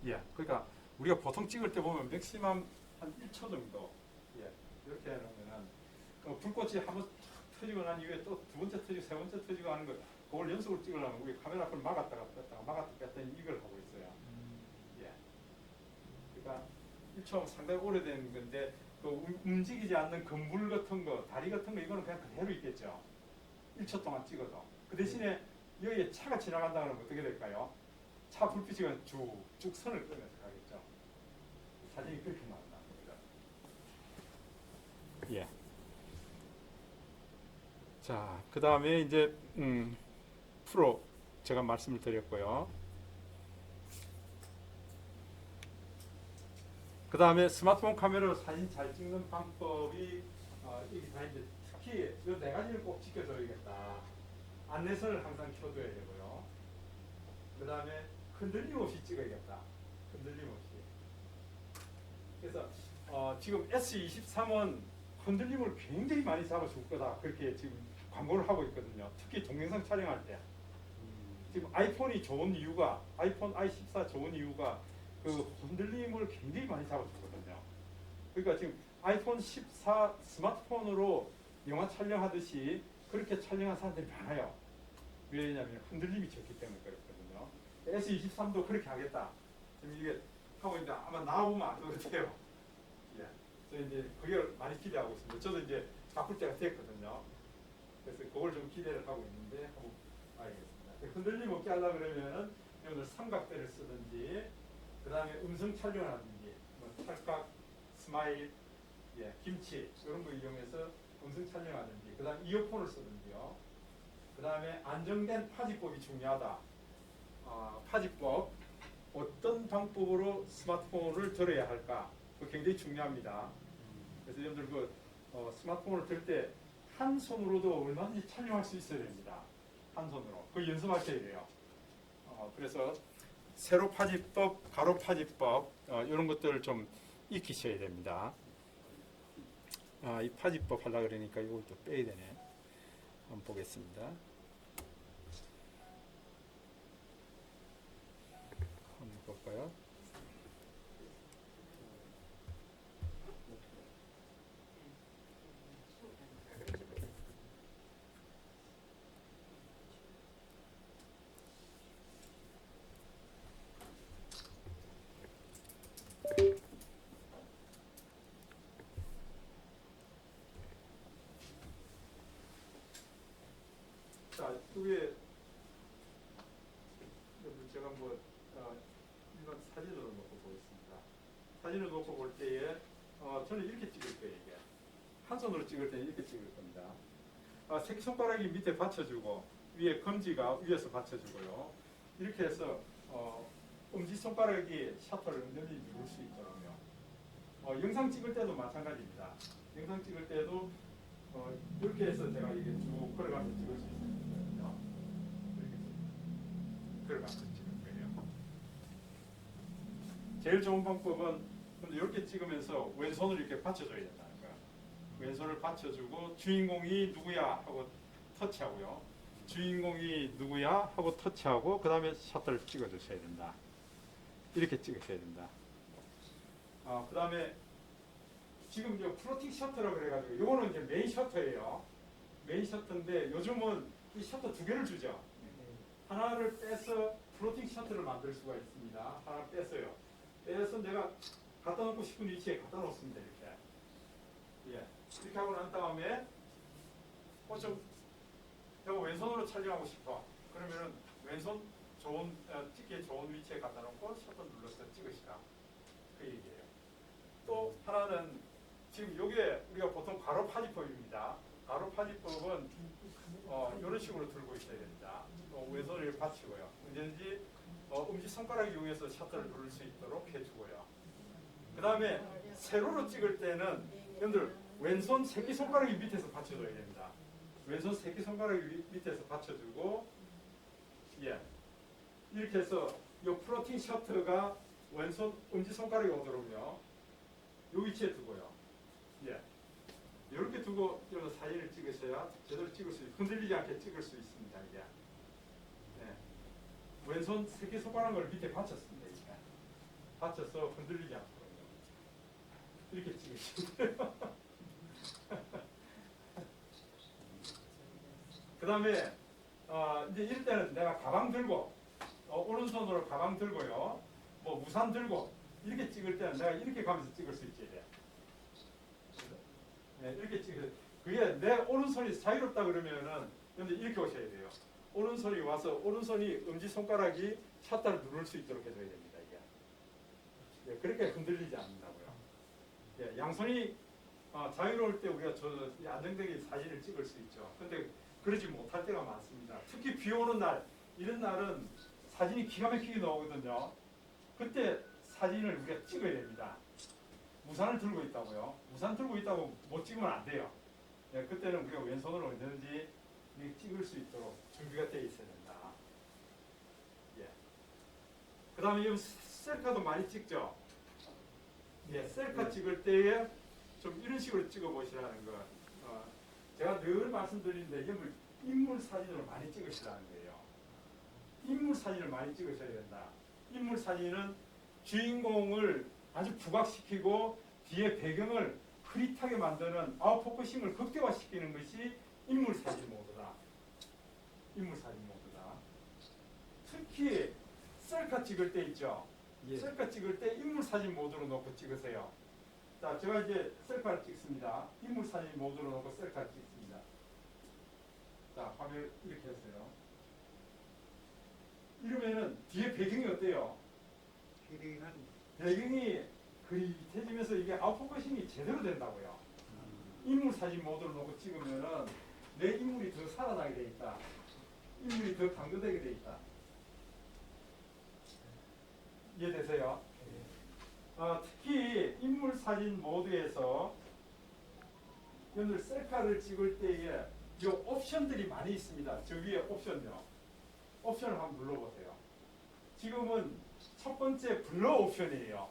예. 그러니까 우리가 보통 찍을 때 보면 맥시멈 한 1초 정도. 예. 이렇게 해놓으면은 불꽃이 한번 터지고 난 이후에 또 두 번째 터지고 세 번째 터지고 하는 거 그걸 연속으로 찍으려면 우리 카메라 앞을 막았다가 뺐다가 막았다 뺐다 이걸 하고 있어요. 예. 그러니까 1초 상당히 오래된 건데 그 움직이지 않는 건물 같은 거, 다리 같은 거 이거는 그냥 그대로 있겠죠. 1초 동안 찍어도. 그 대신에 여기에 차가 지나간다 그러면 어떻게 될까요? 차 불빛이 쭉 선을 끄면서 가겠죠. 사진이 그렇게 나온다. 예. 자, 그 다음에 이제 프로 제가 말씀을 드렸고요. 그 다음에 스마트폰 카메라로 사진 잘 찍는 방법이 여기 다 이제 특히 이 네 가지를 꼭 지켜줘야겠다. 안내선을 항상 켜줘야 되고요. 그 다음에 흔들림 없이 찍어야겠다. 흔들림 없이. 그래서 지금 S23은 흔들림을 굉장히 많이 잡아줄 거다. 그렇게 지금 광고를 하고 있거든요. 특히 동영상 촬영할 때. 지금 아이폰이 좋은 이유가 아이폰 i14 좋은 이유가 그 흔들림을 굉장히 많이 잡아주거든요. 그러니까 지금 아이폰 14 스마트폰으로 영화 촬영하듯이 그렇게 촬영한 사람들이 많아요. 왜냐하면 흔들림이 적기 때문에 그렇거든요. S23도 그렇게 하겠다. 지금 이게 하고 있는데 아마 나와보면 안 그렇대요. 예. 저 이제 그걸 많이 기대하고 있습니다. 저도 이제 바꿀 때가 됐거든요. 그래서 그걸 좀 기대를 하고 있는데 한번 알겠습니다. 흔들림 없게 하려고 그러면은 오늘 삼각대를 쓰든지 그 다음에 음성 촬영을 하든지 뭐 찰칵, 스마일, 예, 김치 이런 거 이용해서 음성 촬영하든지 그 다음에 이어폰을 쓰든지요. 그 다음에 안정된 파지법이 중요하다. 파지법 어떤 방법으로 스마트폰을 들어야 할까? 그거 굉장히 중요합니다. 그래서 여러분들 그 스마트폰을 들 때 한 손으로도 얼마든지 촬영할 수 있어야 됩니다. 한 손으로. 그거 연습하셔야 돼요. 그래서 세로 파지법, 가로 파지법 이런 것들을 좀 익히셔야 됩니다. 이 파지법 하려고 그러니까 이걸 또 빼야 되네. 한번 보겠습니다. 한번 볼까요? 자, 위에 제가 뭐 일반 사진으로 놓고 보겠습니다. 사진을 놓고 볼 때에 저는 이렇게 찍을 거예요. 이게 한 손으로 찍을 때는 이렇게 찍을 겁니다. 새끼손가락이 밑에 받쳐주고 위에 검지가 위에서 받쳐주고요. 이렇게 해서 엄지손가락이 셔터를 온전히 누를 수 있도록요. 영상 찍을 때도 마찬가지입니다. 영상 찍을 때도 이렇게 해서 제가 이게 쭉 걸어가면서 찍을 수 있거든요. 이렇게 걸어가면서 찍을 거예요. 제일 좋은 방법은 근데 이렇게 찍으면서 왼손을 이렇게 받쳐줘야 된다는 거야. 왼손을 받쳐주고 주인공이 누구야 하고 터치하고요. 주인공이 누구야 하고 터치하고 그 다음에 셔터를 찍어주셔야 된다. 이렇게 찍으셔야 된다. 그 다음에 지금 이제 플로팅 셔터라고 그래가지고 이거는 이제 메인 셔터예요. 메인 셔터인데 요즘은 이 셔터 두 개를 주죠. 하나를 빼서 플로팅 셔터를 만들 수가 있습니다. 하나 뺐어요. 빼서 내가 갖다 놓고 싶은 위치에 갖다 놓습니다. 이렇게. 예. 이렇게 하고 난 다음에 좀 내가 왼손으로 촬영하고 싶어. 그러면은 왼손 찍기에 좋은 위치에 갖다 놓고 셔터 눌러서 찍으시라. 그 얘기예요. 또 하나는 지금 이게 우리가 보통 가로 파지법입니다. 가로 파지법은 이런 식으로 들고 있어야 됩니다. 왼손을 받치고요. 언제든지 엄지 손가락 이용해서 셔터를 누를 수 있도록 해주고요. 그 다음에 세로로 찍을 때는 여러분들 왼손 새끼손가락이 밑에서 받쳐줘야 됩니다. 왼손 새끼손가락이 밑에서 받쳐주고 예. 이렇게 해서 이 플로팅 셔터가 왼손 엄지손가락이 오도록요. 이 위치에 두고요. 예. 이렇게 두고 여기서 사진을 찍으셔야 제대로 찍을 수 흔들리지 않게 찍을 수 있습니다. 이게. 예. 왼손 새끼손가락을 밑에 받쳤습니다. 이게. 받쳐서 흔들리지 않도록요. 이렇게 찍으시면 돼요. 그 다음에 이제 이럴 때는 내가 가방 들고 오른손으로 가방 들고요. 뭐 우산 들고 이렇게 찍을 때는 내가 이렇게 가면서 찍을 수 있지. 네, 이렇게 찍을 그게 내 오른손이 자유롭다 그러면은 근데 이렇게 오셔야 돼요. 오른손이 와서 오른손이 엄지손가락이 셔터를 누를 수 있도록 해줘야 됩니다. 이게. 네, 그렇게 흔들리지 않는다고요. 네, 양손이 자유로울 때 우리가 안정되게 사진을 찍을 수 있죠. 근데 그러지 못할 때가 많습니다. 특히 비 오는 날, 이런 날은 사진이 기가 막히게 나오거든요. 그때 사진을 우리가 찍어야 됩니다. 우산을 들고 있다고요. 우산 들고 있다고 못 찍으면 안 돼요. 예, 그때는 우리가 왼손으로 언제든지 찍을 수 있도록 준비가 되어 있어야 된다. 예. 그 다음에 이 셀카도 많이 찍죠. 예, 셀카 찍을 때에 좀 이런 식으로 찍어 보시라는 거. 제가 늘 말씀드리는데 이걸 인물 사진으로 많이 찍으시라는 거예요. 인물 사진을 많이 찍으셔야 된다. 인물 사진은 주인공을 아주 부각시키고 뒤에 배경을 흐릿하게 만드는 아웃포커싱을 극대화시키는 것이 인물 사진 모드다. 인물 사진 모드다. 특히 셀카 찍을 때 있죠. 예. 셀카 찍을 때 인물 사진 모드로 놓고 찍으세요. 자, 제가 이제 셀카를 찍습니다. 인물 사진 모드로 놓고 셀카를 찍습니다. 자, 화면 이렇게 했어요. 이러면은 뒤에 배경이 어때요? 희리한 배경이 그릿해지면서 이게 아웃포커싱이 제대로 된다고요. 인물 사진 모드로 놓고 찍으면은 내 인물이 더 살아나게 돼 있다. 인물이 더 강조되게 돼 있다. 이해되세요? 특히 인물 사진 모드에서 여러분들 셀카를 찍을 때에 이 옵션들이 많이 있습니다. 저 위에 옵션요. 옵션을 한번 눌러보세요. 지금은 첫 번째 블러 옵션이에요.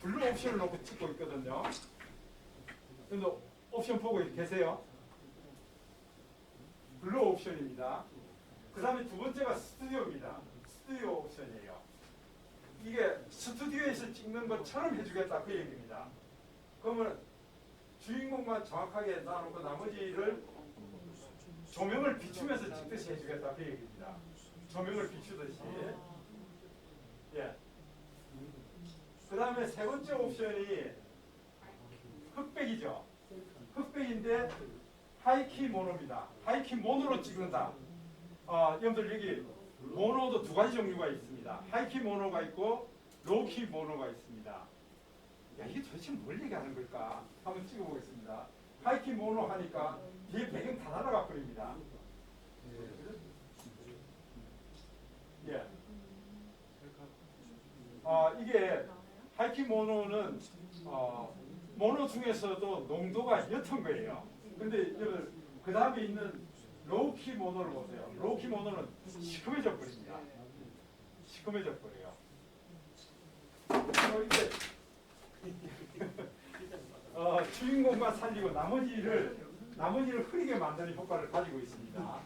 블러 옵션을 놓고 찍고 있거든요. 여러분들 옵션 보고 계세요? 블러 옵션입니다. 그 다음에 두 번째가 스튜디오입니다. 스튜디오 옵션이에요. 이게 스튜디오에서 찍는 것처럼 해주겠다 그 얘기입니다. 그러면 주인공만 정확하게 놔놓고 나머지를 조명을 비추면서 찍듯이 해주겠다 그 얘기입니다. 조명을 비추듯이. 예. 그 다음에 세 번째 옵션이 흑백이죠. 흑백인데 하이키 모노입니다. 하이키 모노로 찍는다. 여러분들 여기 모노도 두 가지 종류가 있습니다. 하이키 모노가 있고 로우키 모노가 있습니다. 야 이게 도대체 뭘 얘기하는 걸까? 한번 찍어보겠습니다. 하이키 모노 하니까 뒤에 배경 다 날아가 버립니다. 예. 이게 하이키 모노는 모노 중에서도 농도가 옅은 거예요. 근데 그 다음에 있는 로우키 모노를 보세요. 로우키 모노는 시커매져 버립니다. 시커매져 버려요. 이게 주인공만 살리고 나머지를 흐리게 만드는 효과를 가지고 있습니다.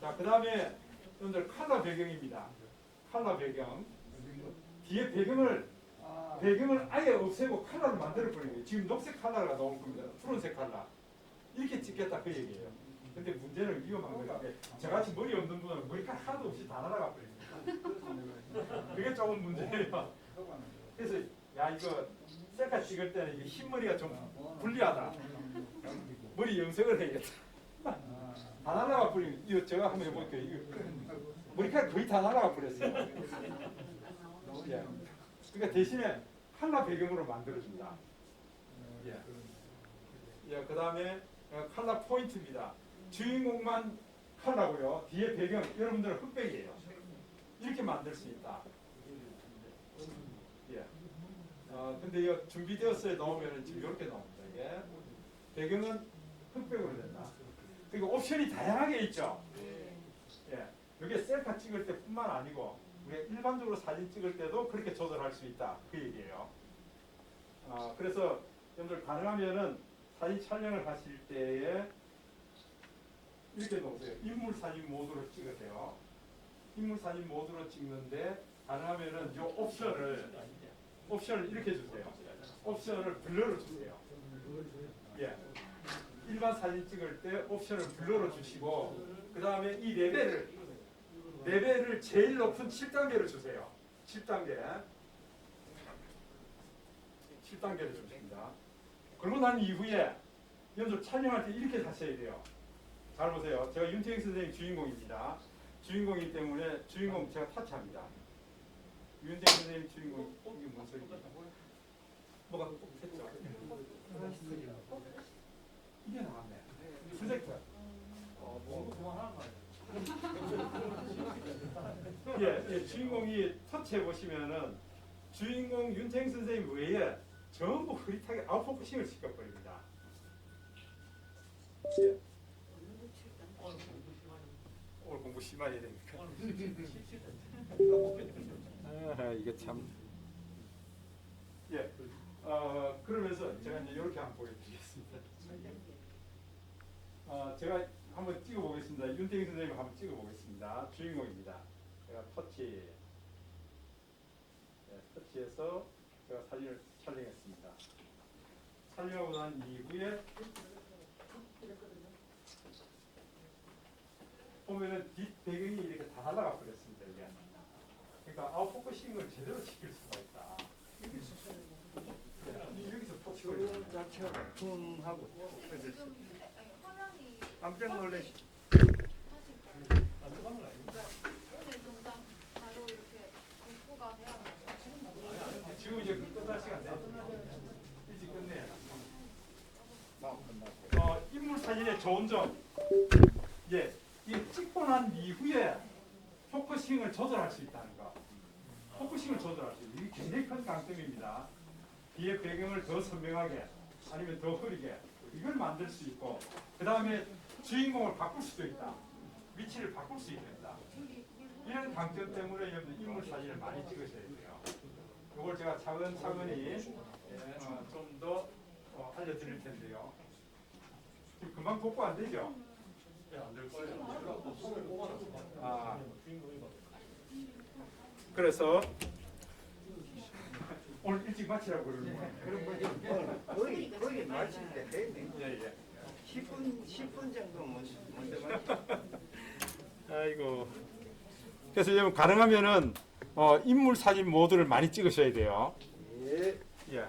자, 그 다음에 여러분들 컬러 배경입니다. 컬러 배경. 뒤에 배경을 아예 없애고 컬러를 만들어 버린 거예요. 지금 녹색 컬러가 나올 겁니다. 푸른색 컬러. 이렇게 찍겠다 그 얘기예요. 근데 문제는 위험한 거예요. 저같이 머리 없는 분은 머리카락 하나도 없이 다 날아가 버립니다. 그게 조금 문제예요. 그래서 야 이거 셀카 찍을 때는 이게 흰머리가 좀 불리하다. 머리 염색을 해야겠다. 다 날아가 버리면 이거 제가 한번 해볼게요. 이거 머리카락 거의 다 날아가 버렸어요. 예. 그러니까 대신에 컬러 배경으로 만들어준다. 예. 예. 그 다음에 컬러 포인트입니다. 주인공만 컬러고요. 뒤에 배경 여러분들은 흑백이에요. 이렇게 만들 수 있다. 예. 근데 이거 준비되었어요 나오면은 지금 이렇게 나옵니다. 이게 배경은 흑백으로 된다. 그리고 옵션이 다양하게 있죠. 예. 이게 셀카 찍을 때뿐만 아니고 우리가 일반적으로 사진 찍을 때도 그렇게 조절할 수 있다. 그 얘기예요. 그래서 여러분들 가능하면은 사진 촬영을 하실 때에 이렇게 놓으세요. 인물 사진 모드로 찍으세요. 인물 사진 모드로 찍는데 가능하면은 이 옵션을 이렇게 주세요. 옵션을 블러로 주세요. 예. 일반 사진 찍을 때 옵션을 블러로 주시고 그 다음에 이 레벨을 제일 높은 7단계로 주세요. 7단계를 줍니다. 그러고 난 이후에 여러분들 촬영할 때 이렇게 하셔야 돼요. 잘 보세요. 제가 윤태익 선생님 주인공입니다. 주인공이기 때문에 주인공 제가 타치합니다. 윤태익 선생님 주인공 이게 뭔 소리지? 뭐가 했죠? 이게 나왔네. 프로젝터. 예, 주인공이 터치해 보시면은 주인공 윤태익 선생님 외에 전부 흐릿하게 아웃포커싱을 시켜버립니다. 예. 오늘 공부 심하게 됩니까? 이게 참. 예. 그러면서 제가 이제 이렇게 한번 보여드리겠습니다. 제가 한번 찍어보겠습니다. 윤태익 선생님 한번 찍어보겠습니다. 주인공입니다. 제가 터치해서 제가 사진을 촬영했습니다. 촬영하고 난 이후에 보면은 뒷 배경이 이렇게 다 날아가 버렸습니다. 이게. 그러니까 아웃포커싱을 제대로 지킬 수가 있다. 여기서 포커싱을 자체가 쿵하고 지금 화면이 깜짝 놀라시. 오늘 동상 바로 이렇게 공부가 돼야 돼요. 지금 이제 끝날 시간 돼. 일찍 끝내야. 인물 사진의 좋은 점. 예, 이 찍고 난 이후에 포커싱을 조절할 수 있다는 거. 포커싱을 조절할 수 있다. 이게 굉장히 큰 강점입니다. 뒤에 배경을 더 선명하게 아니면 더 흐리게 이걸 만들 수 있고 그 다음에 주인공을 바꿀 수도 있다. 위치를 바꿀 수 있다. 이런 강점 때문에 여러분들 인물 사진을 많이 찍으셔야 돼요. 이걸 제가 차근차근히 좀 더 알려드릴 텐데요. 지금 금방 복구 안 되죠? 안될 거예요. 손을 뽑아놨어. 그래서 오늘 일찍 마치라고 그러는 거예요. 그럼 거의 마칠 때 되네. 예. 10분 정도 먼저 마치. 아이고. 그래서 여러분 가능하면은 인물 사진 모드를 많이 찍으셔야 돼요. 예. 예.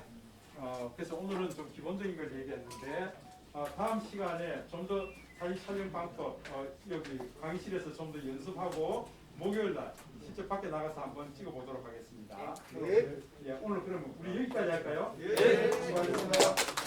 그래서 오늘은 좀 기본적인 걸 얘기했는데 다음 시간에 좀 더 사진 촬영 방법 여기 강의실에서 좀 더 연습하고 목요일 날 직접 밖에 나가서 한번 찍어보도록 하겠습니다. 네. 예, 오늘 그러면 우리 여기까지 할까요? 예. 수고하셨습니다.